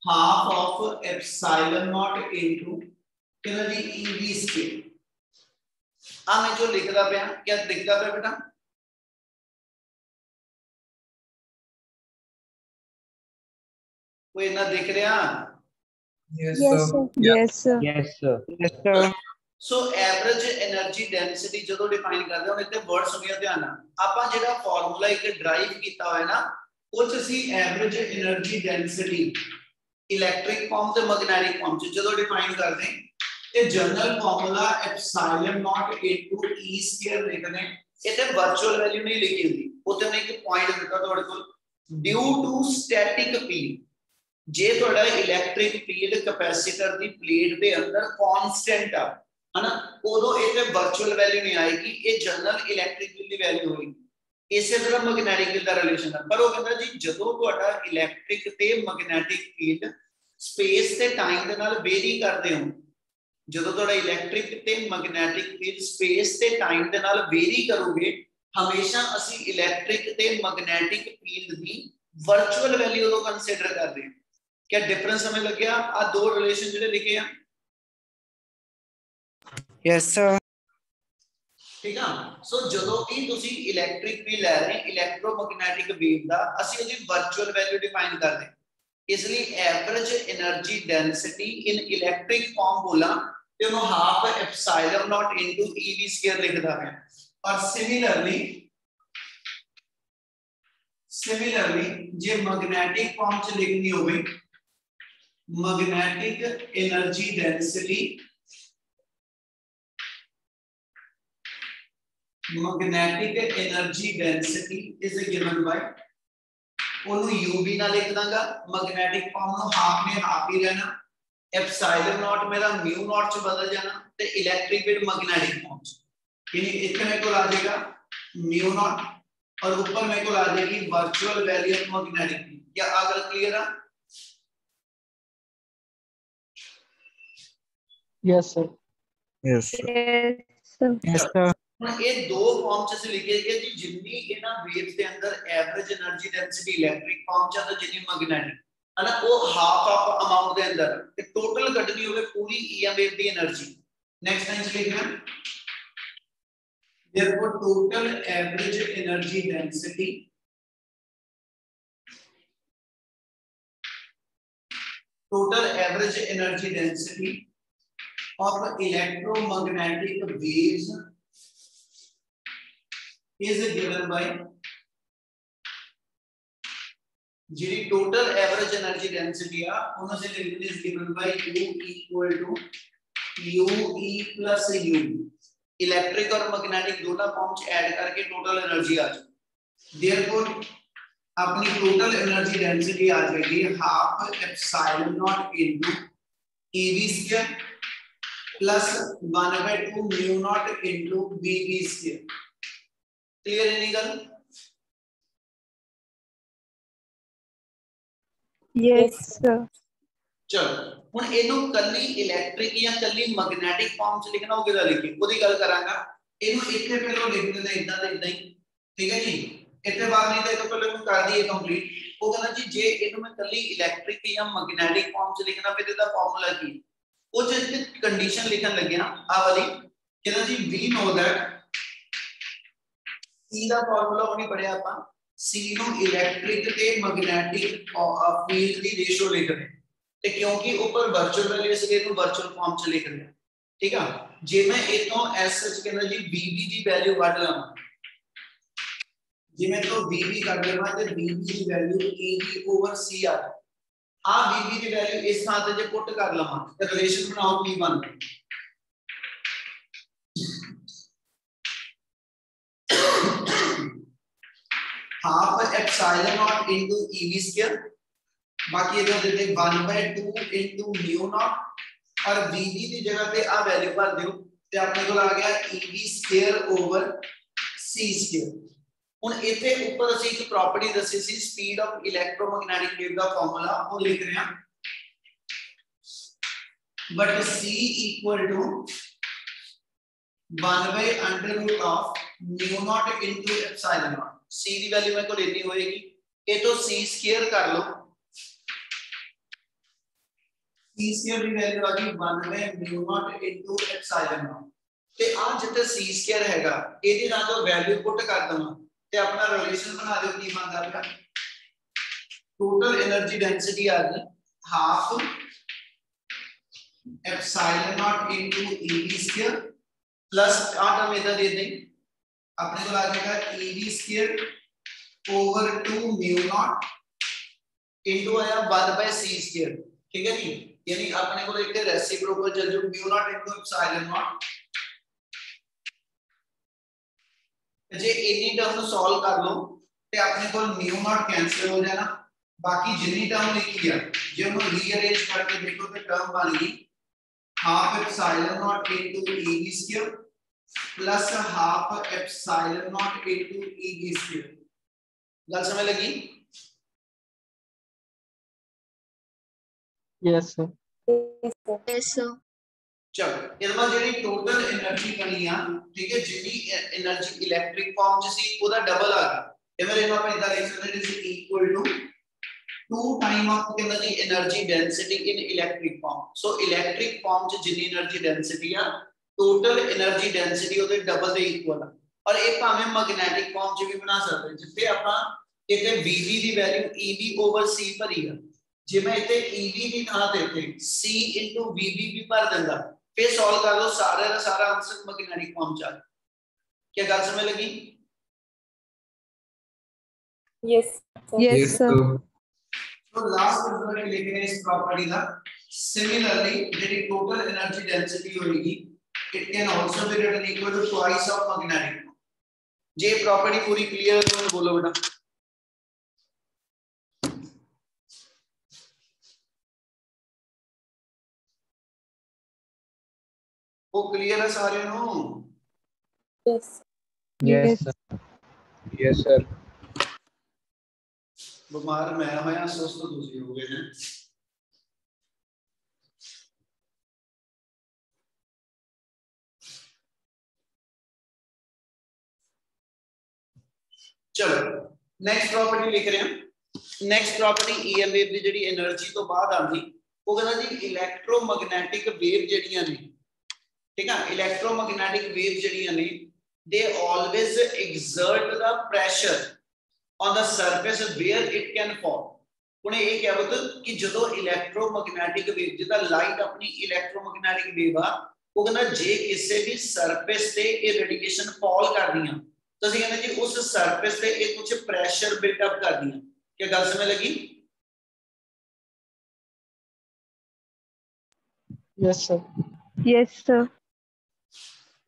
S1: half of epsilon naught into energy EV square। आ मैं जो लिखता पे क्या लिखता पे बेटा कोई ना दिख रहा?
S4: Yes sir. Yes sir.
S3: Yes sir. Yes sir.
S1: So average energy density जो डिफाइन करते हैं इतने वर्ड्स सुनिए ध्यान ਨਾਲ ਆਪਾਂ ਜਿਹੜਾ ਫਾਰਮੂਲਾ ਇੱਕ ਡਰਾਈਵ ਕੀਤਾ ਹੋਇਆ ਨਾ कुछ सी average energy density electric form ते मैग्नेटिक फॉर्म च जदों डिफाइन करते हैं ते general formula epsilon naught into E square लिखने इथे वर्चुअल वैल्यू नहीं लिखी हुई उते मैं एक पॉइंट दिता ਤੁਹਾਡੇ ਕੋਲ ड्यू टू स्टैटिक फील्ड जे ਤੁਹਾਡਾ इलेक्ट्रिक फील्ड कैपेसिटर दी प्लेट दे अंदर कांस्टेंट आ है ना उदों इथे वर्चुअल वैल्यू नहीं आएगी ये जनरल इलेक्ट्रिक फील्ड दी वैल्यू होगी इसे तरह मैग्नेटिक फील्ड दा रिलेशन है पर वो कहंदा जी जदों ਤੁਹਾਡਾ इलेक्ट्रिक ते मैग्नेटिक फील्ड स्पेस ते टाइम दे नाल वेरी करदे हो ਜਦੋਂ ਤੁਹਾਡਾ ਇਲੈਕਟ੍ਰਿਕ ਤੇ ਮੈਗਨੈਟਿਕ ਫੀਲਡ ਸਪੇਸ ਤੇ ਟਾਈਮ ਦੇ ਨਾਲ ਵੇਰੀ ਕਰੋਗੇ ਹਮੇਸ਼ਾ ਅਸੀਂ ਇਲੈਕਟ੍ਰਿਕ ਤੇ ਮੈਗਨੈਟਿਕ ਫੀਲਡ ਦੀ ਵਰਚੁਅਲ ਵੈਲਿਊ ਨੂੰ ਕੰਸੀਡਰ ਕਰਦੇ ਹਾਂ क्या डिफरेंस हमें लग गया आ दो रिलेशन ਜਿਹੜੇ ਲਿਖੇ ਆ
S3: यस सर
S1: ठीक है सो ਜਦੋਂ ਵੀ ਤੁਸੀਂ ਇਲੈਕਟ੍ਰਿਕ ਫੀਲਡ ਲੈ ਰਹੇ ਇਲੈਕਟ੍ਰੋਮੈਗਨੈਟਿਕ ਵੇਵ ਦਾ ਅਸੀਂ ਉਹਦੀ ਵਰਚੁਅਲ ਵੈਲਿਊ ਡਿਫਾਈਨ ਕਰਦੇ इसलिए average energy density in electric form बोला ਤੇ ਉਹਨੂੰ ਹਾਫ ਐਪਸਿਲਨ ਨਾਟ ਇਨਟੂ ਈਵੀ ਸਕੁਅਰ ਲਿਖਦਾ ਹੈ ਔਰ सिमिलरली ਜੇ मैग्नेटिक फॉर्म ਚ ਲਿਖਣੀ ਹੋਵੇ magnetic energy density is given by ਉਹਨੂੰ UV ਨਾਲ ਲਿਖ ਦਾਂਗਾ मैग्नेटिक फॉर्म ਨੂੰ ਹਾਫ ਨੇ ਹਾਫ ਹੀ ਰਹਿਣਾ एप्सिलॉन नॉट मेरा म्यू नॉट च बदल जाना ते इलेक्ट्रिक फील्ड मैग्नेटिक फॉर्म च यानी इथे मेरे को आ जाएगा म्यू नॉट और ऊपर मेरे को आ जाएगी virtual value of magnetic field क्या अगर क्लियर है
S2: yes sir
S3: yes
S4: yes sir
S1: ये दो फॉर्म च से लिखे गए जी जितनी इना वेव्स के अंदर average energy density electric form च तो जितनी मैग्नेटिक है ना वो हाफ ऑफ अमाउंट के अंदर ते टोटल कटनी होवे पूरी ईएम वेव दी एनर्जी नेक्स्ट लाइन लिखना therefore total average energy density of electromagnetic waves is given by जी टोटल एवरेज एनर्जी डेंसिटी आ उन्होंने से लिखने is given by U equal to UE plus U electric और magnetic दोनों form च add करके टोटल एनर्जी आ जाए देयरफॉर अपनी टोटल एनर्जी डेंसिटी आ जाएगी half epsilon naught into EV square plus 1/2 mu naught into VV square clear है निकल
S4: yes sir
S1: चलो ਹੁਣ ਇਹਨੂੰ ਕੱਲੀ ਇਲੈਕਟ੍ਰਿਕ ਜਾਂ ਕੱਲੀ ਮੈਗਨੈਟਿਕ ਫਾਰਮ ਚ ਲਿਖਣਾ ਉਹ ਕਿਹਦਾ ਲਿਖੀ ਉਹਦੀ ਗੱਲ ਕਰਾਂਗਾ ਇਹਨੂੰ ਇੱਥੇ ਪਹਿਲਾਂ ਲਿਖ ਦਿੰਦੇ ਇਦਾਂ ਤੇ ਇਦਾਂ ਹੀ ਠੀਕ ਹੈ ਜੀ ਇੱਥੇ ਬਾਅਦ ਨਹੀਂ ਤਾਂ ਇਹ ਤੋਂ ਪਹਿਲਾਂ ਨੂੰ ਕਰ ਦਈਏ ਕੰਪਲੀਟ ਉਹ ਕਹਿੰਦਾ ਜੀ ਜੇ ਇਹਨੂੰ ਮੈਂ ਕੱਲੀ ਇਲੈਕਟ੍ਰਿਕ ਜਾਂ ਮੈਗਨੈਟਿਕ ਫਾਰਮ ਚ ਲਿਖਣਾ ਫਿਰ ਇਹਦਾ ਫਾਰਮੂਲਾ ਕੀ ਉਹ ਜੇ ਕੰਡੀਸ਼ਨ ਲਿਖਣ ਲੱਗਿਆ ਆ ਵਾਲੀ ਕਹਿੰਦਾ ਜੀ ਵੀ ਨੋ ਦੈਟ C ਦਾ ਫਾਰਮੂਲਾ ਉਹ ਨਹੀਂ ਪੜਿਆ ਆਪਾਂ C ਨੂੰ ਇਲੈਕਟ੍ਰਿਕ ਤੇ ਮੈਗਨੈਟਿਕ ਫੀਲਡ ਦੀ ਰੇਸ਼ੋ ਲਿਖਦੇ ਤੇ ਕਿਉਂਕਿ ਉੱਪਰ ਵਰਚੁਅਲ ਵੈਲਿਊ ਇਸ ਲਈ ਨੂੰ ਵਰਚੁਅਲ ਫਾਰਮ ਚ ਲਿਖ ਰਿਹਾ ਠੀਕ ਆ ਜੇ ਮੈਂ ਇਤੋਂ S ਚ ਕਹਿੰਦਾ ਜੀ VB ਦੀ ਵੈਲਿਊ ਕੱਢ ਲਵਾਂ ਜੇ ਮੈਂ ਤੋਂ VB ਕੱਢ ਲਵਾਂ ਤੇ VB ਦੀ ਵੈਲਿਊ EV/C ਆ ਆ VB ਦੀ ਵੈਲਿਊ ਇਸ ਥਾਂ ਤੇ ਜੇ ਪੁੱਟ ਕਰ ਲਵਾਂ ਤੇ ਰਿਲੇਸ਼ਨ ਬਣਾਓ ਕੀ ਬਣਦਾ half epsilon naught into EV square बाकी इधर देते 1/2 इनटू म्यू नॉट और VB की जगह पे आ वैल्यू भर दियो ते अपने को आ गया EV square over C square हुन इथे ऊपर ਅਸੀਂ ਇੱਕ प्रॉपर्टी ਦੱਸੀ ਸੀ स्पीड ऑफ इलेक्ट्रोमैग्नेटिक वेव ਦਾ फार्मूला ਉਹ ਲਿਖ ਰਹੇ ਹਾਂ but C equal to 1/√of mu naught into epsilon naught C ਦੀ वैल्यू मेरे को लेनी होएगी ये तो C स्क्वायर कर लो C स्क्वायर की वैल्यू आ गई 1/μ0 इनटू एप्सिलॉन नॉट ते आ जिथे C स्क्वायर हैगा ਇਹਦੀ ਨਾਲ ਜੋ ਵੈਲਿਊ ਪੁੱਟ ਕਰ ਦਵਾਂ ਤੇ ਆਪਣਾ ਰਿਲੇਸ਼ਨ ਬਣਾ ਦਿਓ ਕੀ ਬਣਦਾ ਪਿਆ ਟੋਟਲ એનર્ਜੀ ਡੈਂਸਿਟੀ ਆ ਗਈ half epsilon naught into EV square plus आ टर्म इधर दे दें अपने को आ जाएगा EV square over 2 mu naught into आया 1/c², ठीक है जी। यानी अपने को एक रेसिप्रोकल चल जो mu naught into epsilon naught जे इन्हीं टर्म सॉल्व कर लो ते अपने को mu naught कैंसिल हो जाना, बाकी जितनी टर्म लिखी है जे हम रीअरेंज करके देखो तो टर्म बन गई half epsilon naught into eb² plus half epsilon naught into eb²। गल समझ लगी?
S2: Yes sir.
S4: Yes, sir.
S1: चलो इनमें जेडी टोटल एनर्जी बनी आ, ठीक है, जितनी एनर्जी इलेक्ट्रिक फॉर्म च सी ओदा डबल आ गया। इनमें इनमें अपन इधर लिख सकते हैं is equal to 2 time of कहंदा जी energy density in electric form. So electric form च जितनी एनर्जी डेंसिटी आ टोटल एनर्जी डेंसिटी ओदे डबल दे इक्वल आ। और ये भाਵੇਂ मैग्नेटिक फॉर्म च भी बना सकते जिथे ਆਪਾਂ इथे Vb ਦੀ वैल्यू Eb/c ਭਰੀ ਆ, ਜੇ मैं इथे Eb ਦੀ ਥਾਂ ਤੇ ਇਥੇ c * Vb भी भर ਦਿੰਦਾ फिर सॉल्व कर लो सारे का सारा आंसर मैग्नेटिक फॉर्म च। क्या गल समझ लगी?
S4: Yes, sir.
S5: Yes, sir.
S1: तो लास्ट रिजल्ट लिख रहे हैं इस प्रॉपर्टी का। सिमिलरली जेडी टोटल एनर्जी डेंसिटी होगी it can also be written equal to twice of magnetic. जे प्रॉपर्टी पूरी क्लियर है तो बोलो बेटा। वो क्लियर है सारे no?
S4: Yes.
S3: Yes, sir.
S5: Yes, sir.
S1: बीमार मैं होया सुस्त तुसी हो गए हैं। चलो नेक्स्ट प्रॉपर्टी लिख रहे हैं। नेक्स्ट प्रॉपर्टी ईएम वेव दी जेडी एनर्जी तो बाद आंदी वो कहंदा जी इलेक्ट्रोमैग्नेटिक वेव जेडियां ने, ठीक है, इलेक्ट्रोमैग्नेटिक वेव जेडियां ने they always exert the pressure on the surface where it can fall. हुन ये क्या मतलब कि जदों इलेक्ट्रोमैग्नेटिक वेव जिदा लाइट अपनी इलेक्ट्रोमैग्नेटिक वेव आ वो कहंदा जे किसी भी सरफेस ते ये रेडिएशन फॉल करदियां तो ਅਸੀਂ ਕਹਿੰਦੇ जी उस सरफेस पे ये कुछ प्रेशर बिल्ट अप करदियां। क्या गल समझ लगी?
S2: Yes sir.
S4: Yes, sir.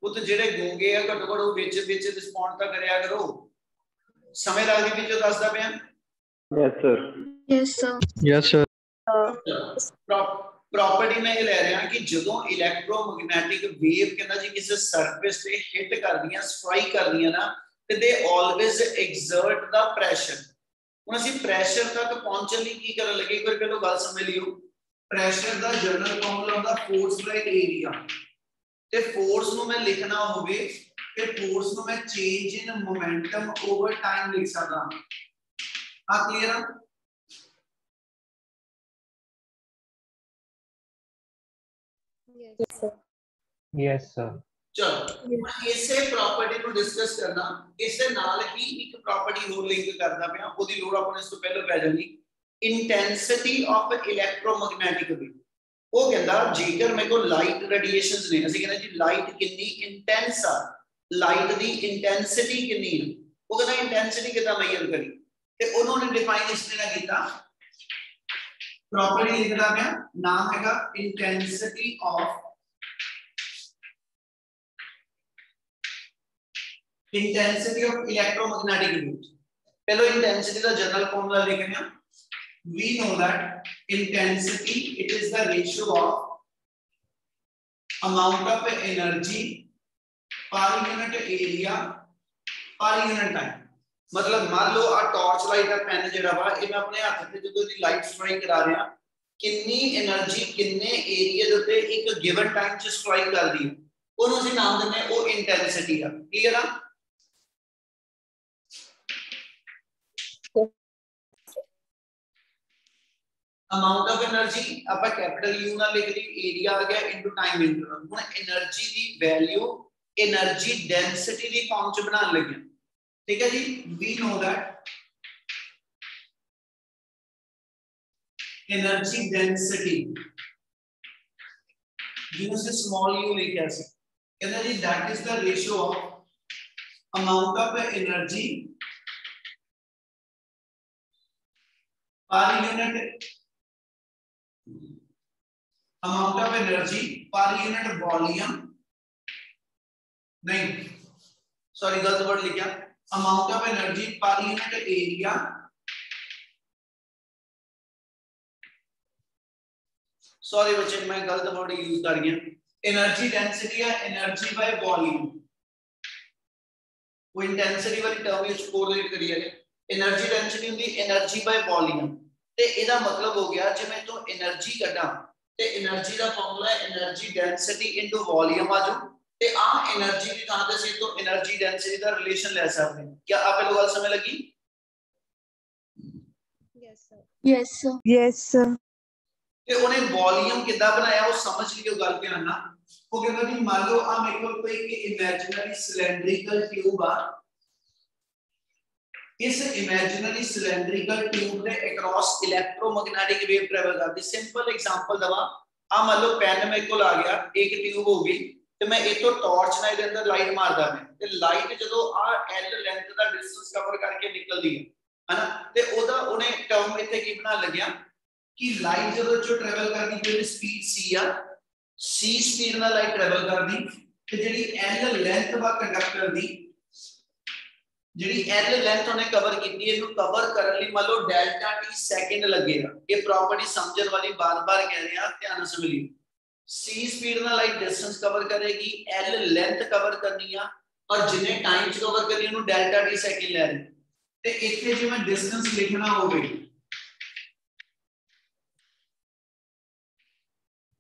S1: वो तो जेडे गूंगे आ घट्टो घट्ट विच विच रिस्पोंड ਤਾਂ ਕਰਿਆ ਕਰੋ। ਸਮਝ ਲੱਗਦੀ ਵੀ ਜੋ ਦੱਸਦਾ ਪਿਆ?
S5: Yes, sir.
S4: Yes, sir.
S3: Yes, sir.
S1: Property में ये ले रहे हैं कि ਜਦੋਂ इलेक्ट्रोमैग्नेटिक वेव कहना जी किसी सरफेस पे हिट करदियां स्ट्राइक करदियां ना ਤੇ they always exert the pressure। ਹੁਣ ਅਸੀਂ ਪ੍ਰੈਸ਼ਰ ਤੱਕ ਪਹੁੰਚਣ ਲਈ ਕੀ ਕਰਨ ਲੱਗੇ ਇੱਕ ਵਾਰ ਪਹਿਲਾਂ ਗੱਲ ਸਮਝ ਲਿਓ। ਪ੍ਰੈਸ਼ਰ ਦਾ ਜਨਰਲ ਫਾਰਮੂਲਾ ਹੁੰਦਾ ਫੋਰਸ ਬਾਈ ਏਰੀਆ ਤੇ ਫੋਰਸ ਨੂੰ ਮੈਂ ਲਿਖਣਾ ਹੋਵੇ ਤੇ ਫੋਰਸ ਨੂੰ ਮੈਂ ਚੇਂਜ ਇਨ ਮੋਮੈਂਟਮ ਓਵਰ ਟਾਈਮ ਲਿਖ ਸਕਦਾ। ਆ ਕਲੀਅਰ ਆ?
S4: Yes, sir.
S3: Yes, sir.
S1: चलो इसे प्रॉपर्टी को डिस्कस करना इससे नाल ही एक प्रॉपर्टी होर लिंक करना पिया ओदी लोड़ अपन इस तो पहले पै जानी इंटेंसिटी ऑफ इलेक्ट्रोमैग्नेटिक वेव। वो कहंदा जेकर मेरे को लाइट रेडिएशंस ने ਅਸੀਂ ਕਹਿੰਦੇ जी लाइट कितनी इंटेंस आ लाइट दी इंटेंसिटी कितनी है वो कहंदा इंटेंसिटी कितना मेजर करी ते उन्होंने डिफाइन इस तरह कीता प्रॉपर्टी लिखदा पिया नाम हैगा intensity of intensity of electromagnetic waves। पहले intensity का जनरल फॉर्मूला लिख रहे हैं। we know that intensity it is the ratio of amount of energy per unit area per unit time। मतलब मान लो आ टॉर्च लाइट का पेन जेड़ा वा ये मैं अपने हाथ से जो दी लाइट स्ट्राइक करा रहा कितनी एनर्जी कितने एरिया दे उत्ते एक गिवन टाइम च स्ट्राइक कर दी ओनु ਅਸੀਂ नाम ਦਿੰਦੇ ਹਾਂ ਉਹ इंटेंसिटी ਆ। क्लियर आ? अमाउंट ऑफ एनर्जी आपा कैपिटल यू ना लिख दी एरिया आ गया इनटू टाइम इंटरवल। हुन एनर्जी दी वैल्यू एनर्जी डेंसिटी दी फॉर्म च बनाने लगे। ठीक है जी we know that energy density जिसे स्मॉल यू लिखा सी कहंदा जी that is the ratio of amount of energy per unit amount of energy per unit volume, नहीं सॉरी गलत वर्ड लिखा, amount of energy per unit area sorry बच्चे मैं गलत वर्ड यूज कर गया, एनर्जी डेंसिटी है एनर्जी बाय वॉल्यूम, वो इंटेंसिटी वाली टर्म यूज कोरिलेट करिए, एनर्जी डेंसिटी होंदी एनर्जी बाय वॉल्यूम, ते ਇਹਦਾ मतलब हो गया जे मैं तो एनर्जी कटा ते एनर्जी का फार्मूला है एनर्जी डेंसिटी इनटू वॉल्यूम आ जाओ ते आ एनर्जी की कहां से तो एनर्जी डेंसिटी का रिलेशन ले सकते हैं। क्या आप लोगों को समझ लगी?
S4: Yes, sir. Yes, sir. Yes, sir.
S1: कि उन्हें वॉल्यूम कितना बनाया वो समझ लियो गल पे आना। ओके भाई मान लो आ मेरे को कोई एक इमेजिनरी सिलेंड्रिकल ट्यूब आ, इस इमेजिनरी सिलेंड्रिकल ट्यूब ने अक्रॉस इलेक्ट्रोमैग्नेटिक वेव ट्रैवल करती। सिंपल एग्जांपल दवा आ मान लो पेन मेरे को आ गया एक ट्यूब हो गई ते मैं एक तो टॉर्च ना इसके अंदर लाइट मारदा मैं ते लाइट जदों आ एल लेंथ दा डिस्टेंस कवर करके निकलदी है ना ते ओदा उन्हें टर्म इथे की बना लग्या कि लाइट जदों जो ट्रैवल करदी जेडी स्पीड सी आ सी स्पीड नाल लाइट ट्रैवल करदी ते जेडी एल लेंथ वा कंडक्टर दी जेडी एल लेंथ उन्हें कवर कीती है इनु कवर करने ਲਈ मान लो डेल्टा टी सेकंड लगेगा। ये प्रॉपर्टी समझण वाली बार-बार कह रहे हैं ध्यान से सुनिए। सी स्पीड नाल लाइट डिस्टेंस कवर करेगी एल लेंथ कवर करनी है और जिन्ने टाइम च कवर करनी है डेल्टा टी सेकंड ले रहे ते इथे जे मैं डिस्टेंस लिखना होवे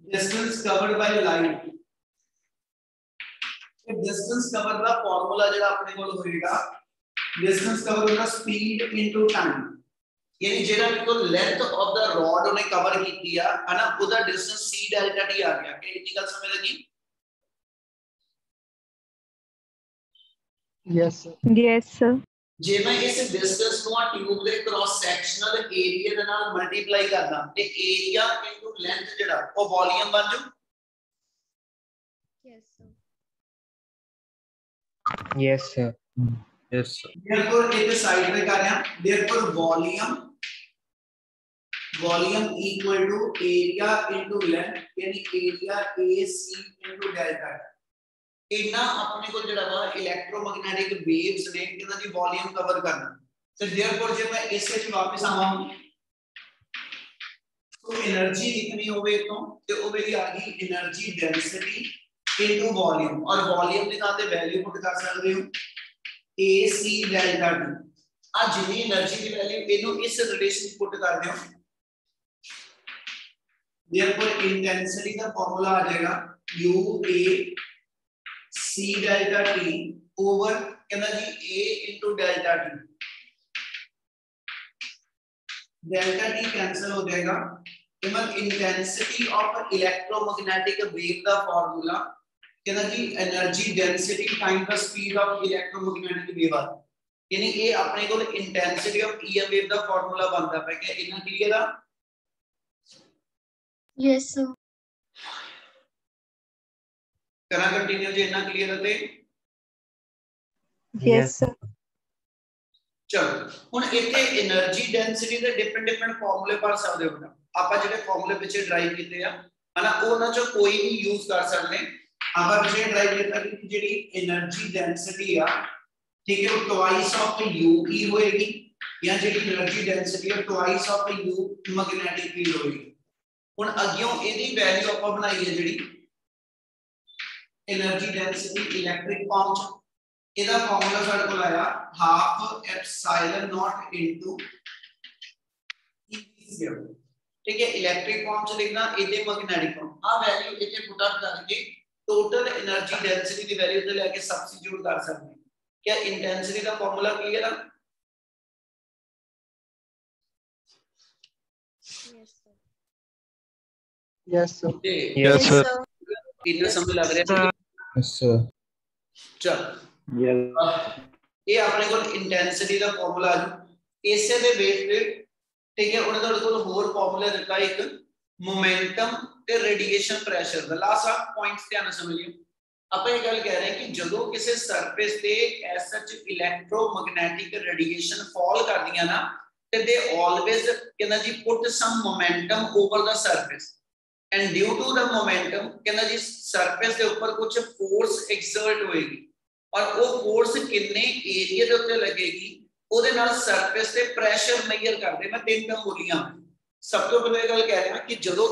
S1: डिस्टेंस कवर्ड बाय लाइट तो डिस्टेंस कवर का फार्मूला जेड़ा अपने कोल होएगा डिस्टेंस कवर होगा स्पीड इनटू टाइम यानी जेड़ा तो लेंथ ऑफ द रॉड उन्हें कवर की है ना उसका डिस्टेंस c डेल्टा t आ गया। क्या इतनी गल समझ लगी?
S2: Yes sir.
S4: Yes, sir.
S1: जे मैं इस डिस्टेंस को ट्यूब दे क्रॉस सेक्शनल एरिया दे नाल मल्टीप्लाई करदा ते एरिया इनटू लेंथ जेड़ा वो वॉल्यूम बन जाऊ।
S4: Yes, sir.
S3: Yes, sir. Yes, sir.
S1: therefore एक साइड पे कर रहे हैं therefore volume equal to area into length यानी एरिया AC इनटू डेल्टा इतना अपने को जेड़ा वा इलेक्ट्रोमैग्नेटिक वेव्स ने इनका जी वॉल्यूम कवर करना तो therefore जे मैं इस विच वापस आवां तो एनर्जी लिखनी होवे तो होवेगी आ गई एनर्जी डेंसिटी इनटू वॉल्यूम और वॉल्यूम के साथ वैल्यू पुट कर सकते हो AC डेल्टा T आ जितनी एनर्जी की वैल्यू इनु इस रिलेशन पुट कर दो therefore इंटेंसिटी का फार्मूला आ जाएगा UA C delta T over energy A into delta T delta T cancel हो जाएगा मतलब इंटेंसिटी ऑफ इलेक्ट्रोमैग्नेटिक वेव का formula energy density time the speed of electromagnetic wave यानी ये अपने को इंटेंसिटी ऑफ ईएम वेव का फार्मूला बनता है क्या इतना क्लियर है?
S4: Yes, sir.
S1: करा कंटिन्यू जे इतना क्लियर है
S4: Yes, sir.
S1: चलो हुन इथे एनर्जी डेंसिटी दे डिफरेंट फार्मूले पढ़ सकदे हो आपा जेडे फार्मूले पिछे ड्राइव कीते आ है ना ओना चो कोई भी यूज कर सकदे आपा पिछे ड्राइव कीता कि जेडी एनर्जी डेंसिटी आ ठीक है वो ट्वाइस ऑफ यूई होएगी या जेडी एनर्जी डेंसिटी है twice of you magnetic field होएगी। हुन अगियों एदी वैल्यू आपा बनाई है JD energy density electric form च ਇਹਦਾ ਫਾਰਮੂਲਾ ਸਾਡੇ ਕੋਲ ਆਇਆ ਹਾਫ ਐਪਸਾਈਲਨ ਨॉट ਇਨਟੂ E0 ठीक है इलेक्ट्रिक फॉर्म से लिखना ਇਹਦੇ मैग्नेटिक फॉर्म आ वैल्यू ਇੱਥੇ पुट अप करके टोटल एनर्जी डेंसिटी की वैल्यू ਤੇ लेके सब्स्टिट्यूट कर सकते हैं। क्या इंटेंसिटी का फार्मूला क्लियर है?
S4: Yes, sir.
S2: Yes sir.
S3: Yes, sir.
S1: इतना समझ लग रहा है?
S3: Yes, sir.
S1: चल
S5: Yes.
S1: ये अपने को इंटेंसिटी का फार्मूला आ जाओ इसे दे बेस पे ठीक है उन्हें ਤੁਹਾਡੇ ਕੋਲ ਹੋਰ ਫਾਰਮੂਲਾ ਦਿੱਤਾ ਇੱਕ मोमेंटम ਤੇ रेडिएशन प्रेशर ਦਾ ਲਾਸਟ ਪੁਆਇੰਟਸ ਧਿਆਨ ਨਾਲ ਸਮਝਿਓ। ਆਪਾਂ ਇਹ ਗੱਲ ਕਹਿ ਰਹੇ ਹਾਂ ਕਿ ਜਦੋਂ ਕਿਸੇ ਸਰਫੇਸ ਤੇ ਐਸ ਸੱਚ ਇਲੈਕਟ੍ਰੋਮੈਗਨੈਟਿਕ रेडिएशन ਫਾਲ ਕਰਦੀਆਂ ਨਾ they always कहना जी put some momentum over the surface and due to the momentum कहना जी surface के ऊपर कुछ force exert होएगी और वो force कितने area के ऊपर लगेगी ਉਹਦੇ ਨਾਲ surface ਤੇ pressure measure ਕਰਦੇ मैं तीन टर्म बोलियां सब तो पहले गल कह रहा कि ਜਦੋਂ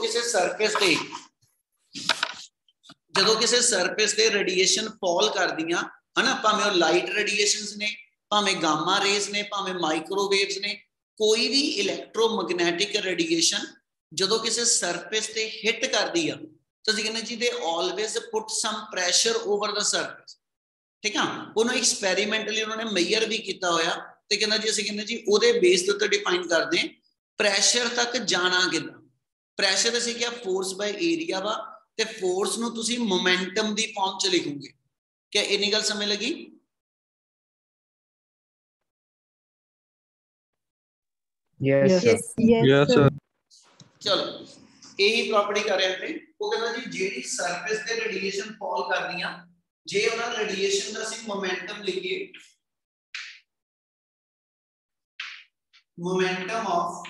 S1: ਕਿਸੇ ਸਰਫੇਸ ਤੇ ਰੇਡੀਏਸ਼ਨ ਫਾਲ ਕਰਦੀਆਂ ਹਨਾ ਭਾਵੇਂ ਉਹ ਲਾਈਟ ਰੇਡੀਏਸ਼ਨਸ ਨੇ ਭਾਵੇਂ ਗਾਮਾ ਰੇਜ਼ ਨੇ ਭਾਵੇਂ ਮਾਈਕ੍ਰੋਵੇਵਸ ਨੇ ਕੋਈ ਵੀ ਇਲੈਕਟ੍ਰੋਮੈਗਨੈਟਿਕ ਰੇਡੀਏਸ਼ਨ ਜਦੋਂ ਕਿਸੇ ਸਰਫੇਸ ਤੇ ਹਿੱਟ ਕਰਦੀ ਆ ਤਾਂ ਅਸੀਂ ਕਹਿੰਦੇ ਜੀ ਦੇ ਆਲਵੇਜ਼ ਪੁੱਟ ਸਮ ਪ੍ਰੈਸ਼ਰ ਓਵਰ ਦਾ ਸਰਫੇਸ ਠੀਕ ਆ ਉਹਨੂੰ ਐਕਸਪੈਰੀਮੈਂਟਲੀ ਉਹਨਾਂ ਨੇ ਮੇਜਰ ਵੀ ਕੀਤਾ ਹੋਇਆ ਤੇ ਕਹਿੰਦਾ ਜੀ ਅਸੀਂ ਕਹਿੰਦੇ ਜੀ ਉਹਦੇ ਬੇਸ ਦੇ ਉੱਤੇ ਡਿਫਾਈਨ ਕਰਦੇ ਹਾਂ ਪ੍ਰੈਸ਼ਰ ਤੱਕ ਜਾਣਾ ਕਿੰਨਾ ਪ੍ਰੈਸ਼ਰ ਅਸੀਂ ਕਿਹਾ ਫੋਰਸ ਬਾਈ ਏਰੀਆ ਵਾ ਤੇ ਫੋਰਸ ਨੂੰ ਤੁਸੀਂ ਮੋਮੈਂਟਮ ਦੀ ਫਾਰਮ ਚ ਲਿਖੋਗੇ ਕਿ ਇੰਨੀ ਗੱਲ ਸਮਝ ਲੱਗੀ
S3: Yes, sir.
S2: Yes, sir.
S1: ਚਲੋ ਇਹੀ ਪ੍ਰੋਪਰਟੀ ਕਰ ਰਹੇ ਨੇ ਉਹ ਕਹਿੰਦਾ ਜੀ ਜਿਹੜੀ ਸਰਫੇਸ ਤੇ ਰੇਡੀਏਸ਼ਨ ਫਾਲ ਕਰਦੀਆਂ ਜੇ ਉਹਨਾਂ ਰੇਡੀਏਸ਼ਨ ਦਾ ਅਸੀਂ ਮੋਮੈਂਟਮ ਲਿਖੀਏ momentum of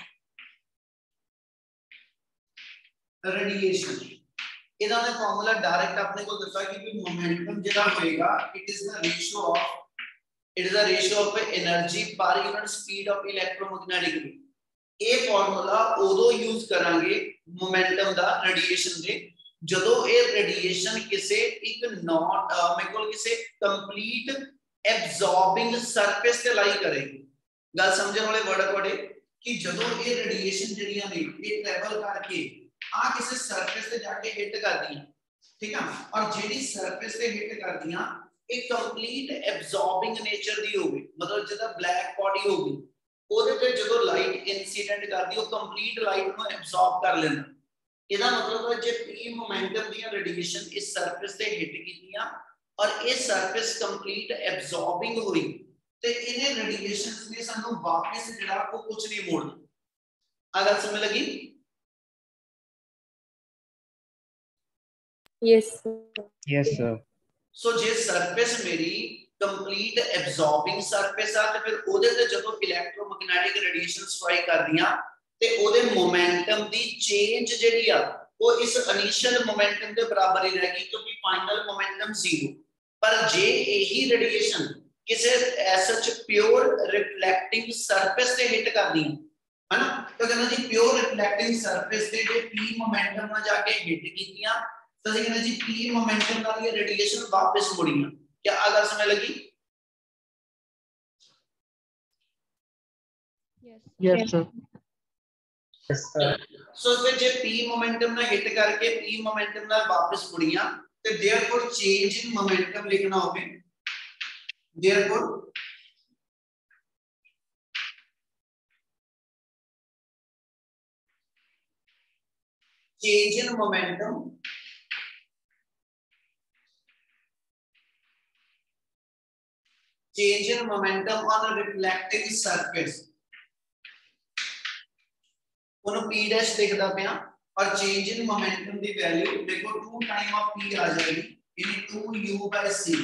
S1: radiation ਇਹਦਾ ਦਾ ਫਾਰਮੂਲਾ ਡਾਇਰੈਕਟ ਆਪਣੇ ਕੋਲ ਦੱਸਾ ਕਿ ਮੋਮੈਂਟਮ ਜਿਹੜਾ ਹੋਏਗਾ it is the ratio of energy per unit speed of electromagnetic wave ਇਹ ਫਾਰਮੂਲਾ ਉਦੋਂ ਯੂਜ਼ ਕਰਾਂਗੇ ਮੋਮੈਂਟਮ ਦਾ ਰੇਡੀਏਸ਼ਨ ਦੇ ਜਦੋਂ ਇਹ ਰੇਡੀਏਸ਼ਨ ਕਿਸੇ ਇੱਕ ਨਾਟ ਮੇਰੇ ਕੋਲ ਕਿਸੇ ਕੰਪਲੀਟ ਐਬਜ਼ੌਰਬਿੰਗ ਸਰਫੇਸ ਤੇ ਲਾਈ ਕਰੇਗੀ ਗੱਲ ਸਮਝਣ ਵਾਲੇ ਵਰਡ ਕੋਡੇ ਕਿ ਜਦੋਂ ਇਹ ਰੇਡੀਏਸ਼ਨ ਜਿਹੜੀਆਂ ਨੇ ਇਹ ਟਰੈਵਲ ਕਰਕੇ ਆ ਕਿਸੇ ਸਰਫੇਸ ਤੇ ਜਾ ਕੇ ਹਿੱਟ ਕਰਦੀਆਂ ਠੀਕ ਆ ਔਰ ਜਿਹੜੀ ਸਰਫੇਸ ਤੇ ਹਿੱਟ ਕਰਦੀਆਂ ਇਹ ਕੰਪਲੀਟ ਐਬਜ਼ੌਰਬਿੰਗ ਨੇਚਰ ਦੀ ਹੋਵੇ ਮਤਲਬ ਜਿਹਦਾ ਬਲੈਕ ਬੋਡੀ ਹੋਗੀ ਉਹਦੇ ਤੇ ਜਦੋਂ ਲਾਈਟ ਇਨਸੀਡੈਂਟ ਕਰਦੀ ਉਹ ਕੰਪਲੀਟ ਲਾਈਟ ਨੂੰ ਐਬਜ਼ੌਰਬ ਕਰ ਲੈਂਦਾ ਇਹਦਾ ਮਤਲਬ ਹੈ ਜੇ ਪੀ ਮੋਮੈਂਟਮ ਦੀਆਂ ਰੇਡੀਏਸ਼ਨ ਇਸ ਸਰਫੇਸ ਤੇ ਹਿੱਟ ਕੀਤੀਆਂ ਔਰ ਇਹ ਸਰਫੇਸ ਕੰਪਲੀਟ ਐਬਜ਼ੌਰਬਿੰਗ ਹੋਈ ਤੇ ਇਹਨੇ ਰੇਡੀਏਸ਼ਨਸ ਨੇ ਸਾਨੂੰ ਵਾਪਸ ਜਿਹੜਾ ਉਹ ਕੁਝ ਨਹੀਂ ਮੋੜਨਾ ਆ ਗੱਲ ਸਮਝ ਲੱਗੀ
S3: Yes, sir.
S1: ਸੋ ਜੇ ਸਰਫੇਸ ਮੇਰੀ ਕੰਪਲੀਟ ਐਬਜ਼ੌਰਬਿੰਗ ਸਰਫੇਸ ਆ ਤੇ ਫਿਰ ਉਹਦੇ ਤੇ ਜਦੋਂ ਇਲੈਕਟ੍ਰੋਮੈਗਨੈਟਿਕ ਰੇਡੀਏਸ਼ਨ ਸਟ੍ਰਾਈਕ ਕਰਦੀਆਂ ਤੇ ਉਹਦੇ ਮੋਮੈਂਟਮ ਦੀ ਚੇਂਜ ਜਿਹੜੀ ਆ ਉਹ ਇਸ ਇਨੀਸ਼ੀਅਲ ਮੋਮੈਂਟਮ ਦੇ ਬਰਾਬਰ ਹੀ ਰਹੇਗੀ ਕਿਉਂਕਿ ਫਾਈਨਲ ਮੋਮੈਂਟਮ 0 ਪਰ ਜੇ ਇਹੀ ਰੇਡੀਏਸ਼ਨ ਕਿਸੇ ਐਸਚ ਪਿਓਰ ਰਿਫਲੈਕਟਿੰਗ ਸਰਫੇਸ ਤੇ ਹਿੱਟ ਕਰਦੀ ਹੈ ਨਾ ਤਾਂ ਕਹਿੰਦਾ ਜੀ ਪਿਓਰ ਰਿਫਲੈਕਟਿੰਗ ਸਰਫੇਸ ਤੇ ਜੇ ਪੀ ਮੋਮੈਂਟਮ ਨਾਲ ਜਾ ਕੇ ਹਿੱਟ ਕੀਤੀਆਂ ਤਾਂ ਅਸੀਂ ਕਹਿੰਦੇ ਜੀ ਪੀ ਮੋਮੈਂਟਮ ਨਾਲ ਇਹ ਰੇਡੀਏਸ਼ਨ ਵਾਪਸ ਮੁੜੀਆਂ क्या अगर समय लगी
S2: Yes, sir.
S3: Yes, sir.
S1: सो फिर जे p मोमेंटम ना हिट करके p मोमेंटम ना वापस मुड़ियां तो देयरफॉर चेंज इन मोमेंटम लिखना होगा therefore change in momentum change in momentum on a reflecting surface ਉਹਨੂੰ p dash ਲਿਖਦਾ ਪਿਆ और change in momentum the value ਦੇਖੋ 2 टाइम ऑफ p ਆ ਜਾਏਗੀ ਯਾਨੀ 2u/c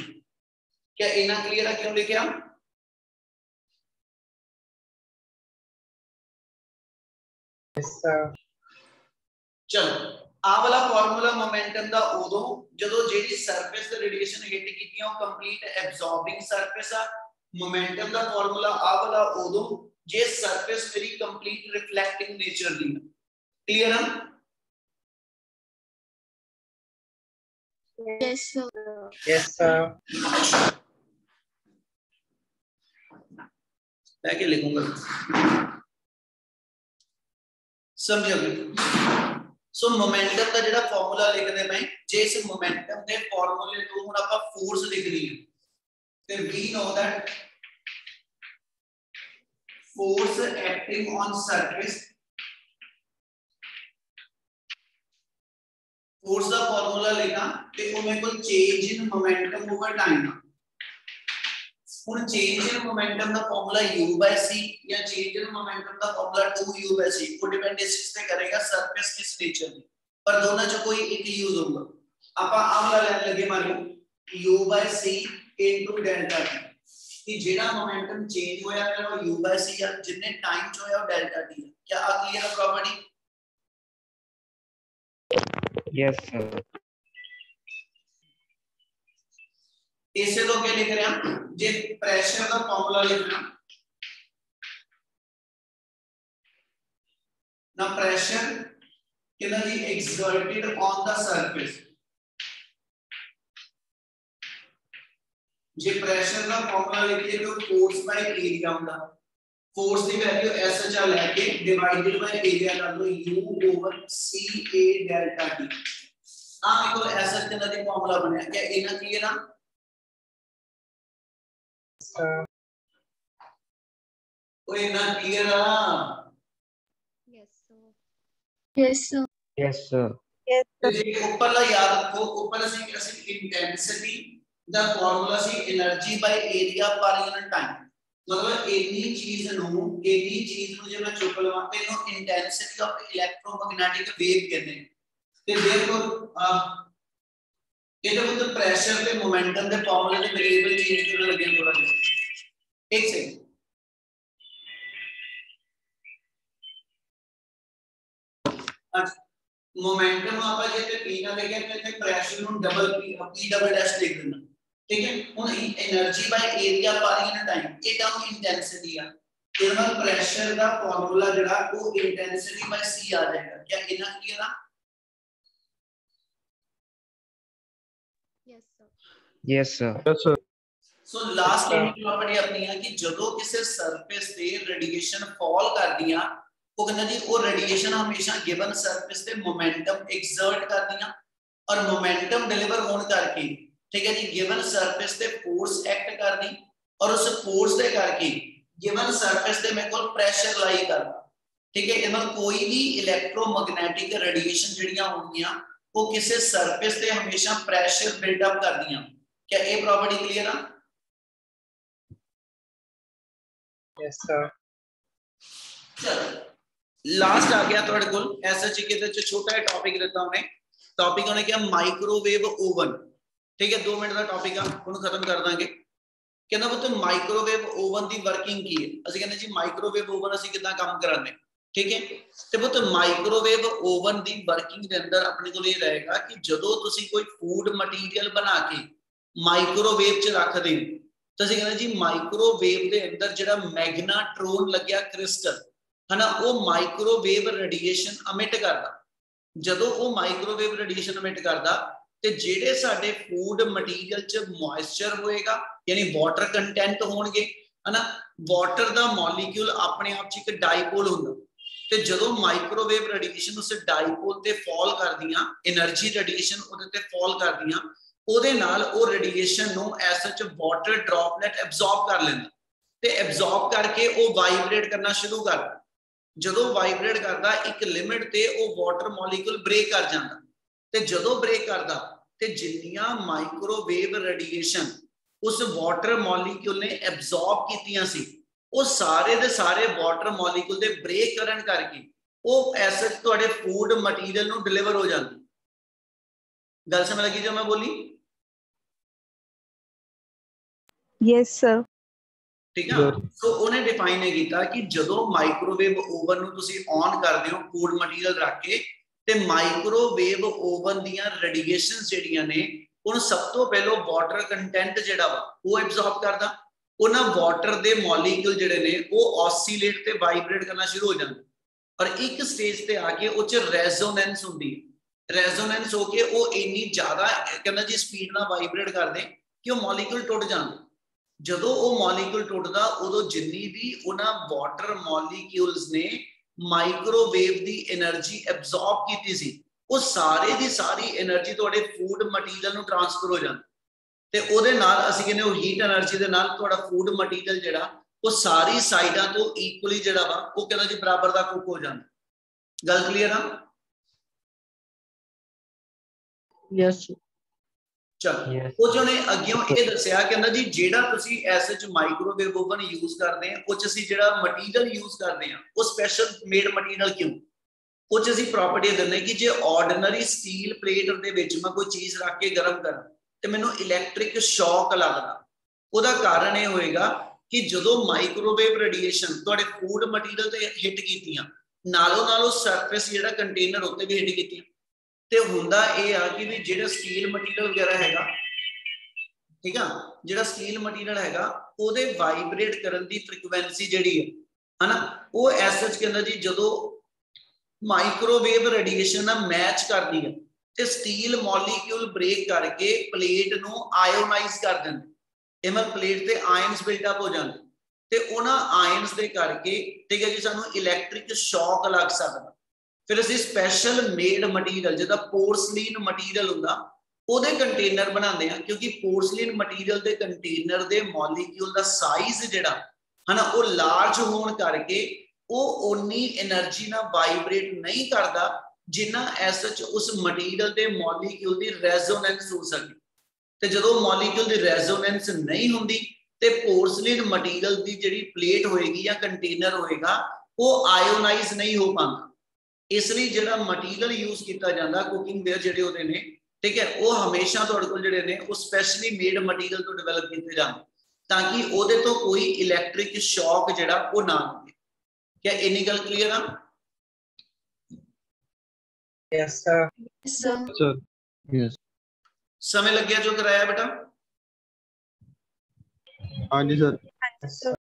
S1: क्या ਇਹਨਾਂ ਕਲੀਅਰ ਆ ਕਿਉਂ ਲਿਖਿਆ
S3: Yes, sir.
S1: ਚਲੋ ਆ ਵਾਲਾ ਫਾਰਮੂਲਾ ਮੋਮੈਂਟਮ ਦਾ ਉਦੋਂ ਜਦੋਂ ਜਿਹੜੀ ਸਰਫੇਸ ਤੇ ਰੇਡੀਏਸ਼ਨ ਹਿੱਟ ਕੀਤੀਆਂ ਉਹ ਕੰਪਲੀਟ ਐਬਜ਼ੌਰਬਿੰਗ ਸਰਫੇਸ ਆ ਮੋਮੈਂਟਮ ਦਾ ਫਾਰਮੂਲਾ ਆ ਵਾਲਾ ਉਦੋਂ ਜੇ ਸਰਫੇਸ ਮੇਰੀ ਕੰਪਲੀਟ ਰਿਫਲੈਕਟਿੰਗ ਨੇਚਰ ਦੀ ਕਲੀਅਰ ਆ
S4: Yes, sir.
S3: Yes, sir.
S1: मैं क्या लिखूंगा समझोगे सो मोमेंटम का जेड़ा फार्मूला लिखने में जे इस मोमेंटम के फार्मूले तो हुन आपा फोर्स लिख ली फिर we know that force acting on surface force का फार्मूला लिखा ते ओ मेरे को change in momentum over time हुन चेंज इन मोमेंटम का फार्मूला u/c या चेंज इन मोमेंटम का फार्मूला 2u/c को डिपेंड इस पे करेगा सरफेस किस नेचर की पर दोनों च कोई एक यूज होगा आपा आमला लेने लगे मान लो u/c * डेल्टा t कि जेड़ा मोमेंटम चेंज होया है वो u बाय c है, जितने टाइम च होया वो डेल्टा t है। क्या आ क्लियर है प्रॉपर्टी?
S3: Yes, sir.
S1: इसे तो क्या लिख रहे हैं, जे प्रेशर का फॉर्मूला लिख रहे हैं ना, प्रेशर कितना जी एक्सर्टेड ऑन द सरफेस। जे प्रेशर का फॉर्मूला लिखिए तो फोर्स बाय एरिया होगा, फोर्स की वैल्यू एस एच लेके डिवाइडेड बाय एरिया कर दो u over c a delta t। हां देखो एस एच का दी फॉर्मूला बनया, क्या इना क्लियर है? ओए ना क्लियर है?
S4: Yes, sir. Yes, sir.
S3: Yes, sir.
S4: Yes,
S1: तो
S4: sir.
S1: ये ऊपर ला याद रखो, ऊपर ਅਸੀਂ इंटेंसिटी ਦਾ ਫਾਰਮੂਲਾ ਸੀ એનર્ਜੀ ਬਾਈ ਏਰੀਆ ਪਰ ਯੂਨਿਟ ਟਾਈਮ। ਮਤਲਬ ਇੰਨੀ ਚੀਜ਼ ਨੂੰ ਜੇ ਮੈਂ ਚੁੱਕ ਲਵਾਂ ਤੇ ਇਹਨੂੰ ਇੰਟੈਂਸਿਟੀ ਆਫ ਇਲੈਕਟ੍ਰੋਮੈਗਨੈਟਿਕ ਵੇਵ ਕਹਿੰਦੇ ਨੇ। ਤੇ ਦੇਖੋ ਇਹਦੇ ਵਿੱਚ ਪ੍ਰੈਸ਼ਰ ਤੇ ਮੋਮੈਂਟਮ ਦੇ ਫਾਰਮੂਲੇ ਦੇ ਵੇਰੀਏਬਲ ਚੇਂਜ ਕਰਨ ਲੱਗੇ ਥੋੜਾ ਜਿਹਾ। ਇੱਕ ਸੈਕਿੰਡ मोमेंटम आप जे पे p ना लिखे ते प्रेशर नु डबल p डबल डैश लिख देना, ठीक है। हुन energy by area per unit time ये टर्म इंटेंसिटी है, थर्मल प्रेशर का फार्मूला जेड़ा वो इंटेंसिटी बाय c आ जाएगा। क्या इना क्लियर है?
S4: Yes, sir.
S3: Yes, sir.
S2: Yes, sir.
S1: So last property अपनी है कि जदों किसी सरफेस ते रेडिएशन फॉल करदियां वो कहना जी वो रेडिएशन हमेशा गिवन सरफेस पे मोमेंटम एक्सर्ट करदियां और मोमेंटम डिलीवर होने करके, ठीक है जी, गिवन सरफेस पे फोर्स एक्ट करदी और उस फोर्स दे करके गिवन सरफेस पे मेरे को प्रेशर लाई करदा, ठीक है। इनमें कोई भी इलेक्ट्रोमैग्नेटिक रेडिएशन जड़ियां होंगियां वो किसी सरफेस पे हमेशा प्रेशर बिल्डअप करदियां। क्या ये प्रॉपर्टी क्लियर है?
S5: Yes, sir.
S1: चलो लास्ट आ गया ਤੁਹਾਡੇ ਕੋਲ ਐਸਐਚਜੀ के ਵਿੱਚ छोटा है टॉपिक देता हूं। टॉपिक होने क्या माइक्रोवेव ओवन, ठीक है। 2 मिनट का टॉपिक है ਉਹਨੂੰ ਖਤਮ ਕਰ ਦਾਂਗੇ। ਕਹਿੰਦਾ ਪੁੱਤ ਮਾਈਕ੍ਰੋਵੇਵ ਓਵਨ ਦੀ ਵਰਕਿੰਗ ਕੀ ਹੈ? ਅਸੀਂ ਕਹਿੰਦੇ ਜੀ ਮਾਈਕ੍ਰੋਵੇਵ ਓਵਨ ਅਸੀਂ ਕਿੱਦਾਂ ਕੰਮ ਕਰਾਂਗੇ, ਠੀਕ ਹੈ। ਤੇ ਪੁੱਤ ਮਾਈਕ੍ਰੋਵੇਵ ਓਵਨ ਦੀ ਵਰਕਿੰਗ ਦੇ ਅੰਦਰ ਆਪਣੇ ਕੋਲ ਇਹ ਰਹੇਗਾ ਕਿ ਜਦੋਂ ਤੁਸੀਂ ਕੋਈ ਫੂਡ ਮਟੀਰੀਅਲ ਬਣਾ ਕੇ ਮਾਈਕ੍ਰੋਵੇਵ 'ਚ ਰੱਖਦੇ ਹੋ ਤਾਂ ਅਸੀਂ ਕਹਿੰਦੇ ਜੀ ਮਾਈਕ੍ਰੋਵੇਵ ਦੇ ਅੰਦਰ ਜਿਹੜਾ ਮੈਗਨਾਟ੍ਰੋਨ ਲੱਗਿਆ ਕ੍ਰਿਸਟਲ है ना, वो माइक्रोवेव रेडिएशन अमिट करता। जदों वो माइक्रोवेव रेडिएशन अमिट करता ते जेड़े साडे फूड मटीरियल च मॉइस्चर होएगा यानी वाटर कंटेंट होणगे, है ना, वाटर दा मॉलिक्यूल अपने आप च एक डाइपोल हुंदा ते जदों माइक्रोवेव रेडिएशन उस डाइपोल ते फॉल करदियां, एनर्जी रेडिएशन उहदे ते फॉल करदियां, ओहदे नाल ओ रेडिएशन नूं as such water droplet absorb कर लैंदा ते एब्जॉर्ब करके ओ वाइब्रेट करना शुरू करदा। ਜਦੋਂ ਵਾਈਬ੍ਰੇਟ ਕਰਦਾ ਇੱਕ ਲਿਮਿਟ ਤੇ ਉਹ ਵਾਟਰ ਮੋਲੀਕੂਲ ਬ੍ਰੇਕ ਕਰ ਜਾਂਦਾ ਤੇ ਜਦੋਂ ਬ੍ਰੇਕ ਕਰਦਾ ਤੇ ਜਿੰਨੀਆਂ ਮਾਈਕ੍ਰੋਵੇਵ ਰੇਡੀਏਸ਼ਨ ਉਸ ਵਾਟਰ ਮੋਲੀਕੂਲ ਨੇ ਐਬਜ਼ੌਰਬ ਕੀਤੀਆਂ ਸੀ ਉਹ ਸਾਰੇ ਦੇ ਸਾਰੇ ਵਾਟਰ ਮੋਲੀਕੂਲ ਦੇ ਬ੍ਰੇਕ ਕਰਨ ਕਰਕੇ ਉਹ ਐਸੇ ਤੁਹਾਡੇ ਫੂਡ ਮਟੀਰੀਅਲ ਨੂੰ ਡਿਲੀਵਰ ਹੋ ਜਾਂਦੀ। ਗੱਲ ਸਮਝ ਲੱਗੀ ਜੋ ਮੈਂ ਬੋਲੀ?
S2: Yes, sir.
S1: ठीक है। तो उन्हें डिफाइन है किया कि जदों माइक्रोवेव ओवन नु तुसी ऑन करदे हो फूड मटीरियल रख के ते माइक्रोवेव ओवन दियां रेडिएशंस जेडियां ने उन सब तो पहलो वाटर कंटेंट जेड़ा वा वो एब्जॉर्ब करदा, उना वाटर दे मॉलिक्यूल जेडे ने वो ऑसिलेट ते वाइब्रेट करना शुरू हो जांदे और एक स्टेज ते आके उच रेजोनेंस हुंदी है। रेजोनेंस होके वो इन्नी ज्यादा कहना जी स्पीड नाल वाइब्रेट करदे कि वो मॉलिक्यूल टुट जांदे। ਜਦੋਂ ਉਹ ਮੋਲੀਕੂਲ ਟੁੱਟਦਾ ਉਦੋਂ ਜਿੰਨੀ ਵੀ ਉਹਨਾਂ ਵਾਟਰ ਮੋਲੀਕਿਊਲਸ ਨੇ ਮਾਈਕ੍ਰੋਵੇਵ ਦੀ એનર્ਜੀ ਐਬਜ਼ੌਰਬ ਕੀਤੀ ਸੀ ਉਹ ਸਾਰੇ ਦੀ ਸਾਰੀ એનર્ਜੀ ਤੁਹਾਡੇ ਫੂਡ ਮਟੀਰੀਅਲ ਨੂੰ ਟ੍ਰਾਂਸਫਰ ਹੋ ਜਾਂਦੀ ਤੇ ਉਹਦੇ ਨਾਲ ਅਸੀਂ ਕਹਿੰਦੇ ਉਹ ਹੀਟ એનર્ਜੀ ਦੇ ਨਾਲ ਤੁਹਾਡਾ ਫੂਡ ਮਟੀਰੀਅਲ ਜਿਹੜਾ ਉਹ ਸਾਰੀ ਸਾਈਡਾਂ ਤੋਂ ਇਕੁਅਲੀ ਜਿਹੜਾ ਵਾ ਉਹ ਕਹਿੰਦਾ ਜੀ ਬਰਾਬਰ ਦਾ ਕੁੱਕ ਹੋ ਜਾਂਦਾ। ਗੱਲ ਕਲੀਅਰ ਆ?
S2: Yes, sir.
S1: चलो वो जो ने अगियों ये दसिया कहंदा जी जेड़ा तुसी ऐसे च माइक्रोवेव ओवन यूज करदे हैं उच असी जेड़ा मटीरियल यूज करदे हैं वो स्पेशल मेड मटीरियल क्यों उच असी प्रॉपर्टी दिंदे कि जे ऑर्डिनरी स्टील प्लेट दे विच मैं कोई चीज रख के गर्म करा ते मैनू इलैक्ट्रिक शॉक लगदा ਉਹਦਾ ਕਾਰਨ ਇਹ ਹੋਏਗਾ ਕਿ ਜਦੋਂ ਮਾਈਕ੍ਰੋਵੇਵ ਰੇਡੀਏਸ਼ਨ ਤੁਹਾਡੇ ਫੂਡ ਮਟੀਰੀਅਲ ਤੇ ਹਿੱਟ ਕੀਤੀਆਂ, ਨਾਲੋਂ ਨਾਲ ਉਹ ਸਰਫੇਸ ਜਿਹੜਾ ਕੰਟੇਨਰ ਉੱਤੇ ਵੀ ਹਿੱਟ ਕੀਤੀਆਂ, ਤੇ ਹੁੰਦਾ ਇਹ ਆ ਕਿ ਵੀ ਜਿਹੜਾ ਸਟੀਲ ਮਟੀਰੀਅਲ ਵਗੈਰਾ ਹੈਗਾ, ਠੀਕ ਆ, ਜਿਹੜਾ ਸਟੀਲ ਮਟੀਰੀਅਲ ਹੈਗਾ ਉਹਦੇ ਵਾਈਬ੍ਰੇਟ ਕਰਨ ਦੀ ਫ੍ਰੀਕੁਐਂਸੀ ਜਿਹੜੀ ਹੈ ਨਾ, ਉਹ ਐਸਐਚ ਕਹਿੰਦਾ ਜੀ ਜਦੋਂ ਮਾਈਕ੍ਰੋਵੇਵ ਰੇਡੀਏਸ਼ਨ ਨਾਲ ਮੈਚ ਕਰਦੀ ਹੈ ਤੇ ਸਟੀਲ ਮੋਲੀਕਿਊਲ ਬ੍ਰੇਕ ਕਰਕੇ ਪਲੇਟ ਨੂੰ ਆਇਓਨਾਈਜ਼ ਕਰ ਦਿੰਦੇ, ਇਹ ਮਤਲਬ ਪਲੇਟ ਤੇ ਆਇਨਸ ਬਿਲਟ ਅਪ ਹੋ ਜਾਂਦੇ, ਤੇ ਉਹਨਾਂ ਆਇਨਸ ਦੇ ਕਰਕੇ, ਠੀਕ ਹੈ ਜੀ, ਸਾਨੂੰ ਇਲੈਕਟ੍ਰਿਕ ਸ਼ੌਕ ਲੱਗ ਸਕਦਾ। ਫਿਰ ਅਸੀਂ ਸਪੈਸ਼ਲ ਮੇਡ ਮਟੀਰੀਅਲ ਜਿਹਦਾ ਪੋਰਸਲੀਨ ਮਟੀਰੀਅਲ ਹੁੰਦਾ ਉਹਦੇ ਕੰਟੇਨਰ ਬਣਾਉਂਦੇ ਆ, ਕਿਉਂਕਿ ਪੋਰਸਲੀਨ ਮਟੀਰੀਅਲ ਦੇ ਕੰਟੇਨਰ ਦੇ ਮੋਲੀਕਿਊਲ ਦਾ ਸਾਈਜ਼ ਜਿਹੜਾ ਹੈ ਨਾ ਉਹ ਲਾਰਜ ਹੋਣ ਕਰਕੇ ਉਹ ਓਨੀ એનર્ਜੀ ਨਾਲ ਵਾਈਬ੍ਰੇਟ ਨਹੀਂ ਕਰਦਾ ਜਿੰਨਾ ਐਸਐਚ ਉਸ ਮਟੀਰੀਅਲ ਦੇ ਮੋਲੀਕਿਊਲ ਦੀ ਰੈਜ਼ੋਨੈਂਸ ਹੋ ਸਕੇ। ਤੇ ਜਦੋਂ ਮੋਲੀਕਿਊਲ ਦੀ ਰੈਜ਼ੋਨੈਂਸ ਨਹੀਂ ਹੁੰਦੀ ਤੇ ਪੋਰਸਲੀਨ ਮਟੀਰੀਅਲ ਦੀ ਜਿਹੜੀ ਪਲੇਟ ਹੋਏਗੀ ਜਾਂ ਕੰਟੇਨਰ ਹੋਏਗਾ ਉਹ ਆਇਓਨਾਈਜ਼ ਨਹੀਂ ਹੋ ਪਾਉਂਦਾ। ਇਸ ਲਈ ਜਿਹੜਾ ਮਟੀਰੀਅਲ ਯੂਜ਼ ਕੀਤਾ ਜਾਂਦਾ ਕੁਕਿੰਗ ਵੇਅਰ ਜਿਹੜੇ ਉਹਦੇ ਨੇ, ਠੀਕ ਹੈ, ਉਹ ਹਮੇਸ਼ਾ ਤੁਹਾਡੇ ਕੋਲ ਜਿਹੜੇ ਨੇ ਉਹ ਸਪੈਸ਼ਲੀ ਮੇਡ ਮਟੀਰੀਅਲ ਤੋਂ ਡਿਵੈਲਪ ਕੀਤੇ ਜਾਂਦੇ ਤਾਂ ਕਿ ਉਹਦੇ ਤੋਂ ਕੋਈ ਇਲੈਕਟ੍ਰਿਕ ਸ਼ੌਕ ਜਿਹੜਾ ਉਹ ਨਾ ਹੋਵੇ। क्या इतनी गल क्लियर है?
S5: Yes, sir.
S4: Yes, sir.
S3: Sir. Yes.
S1: समय लग गया जो कराया बेटा?
S3: हाँ जी सर।
S5: Yes, sir.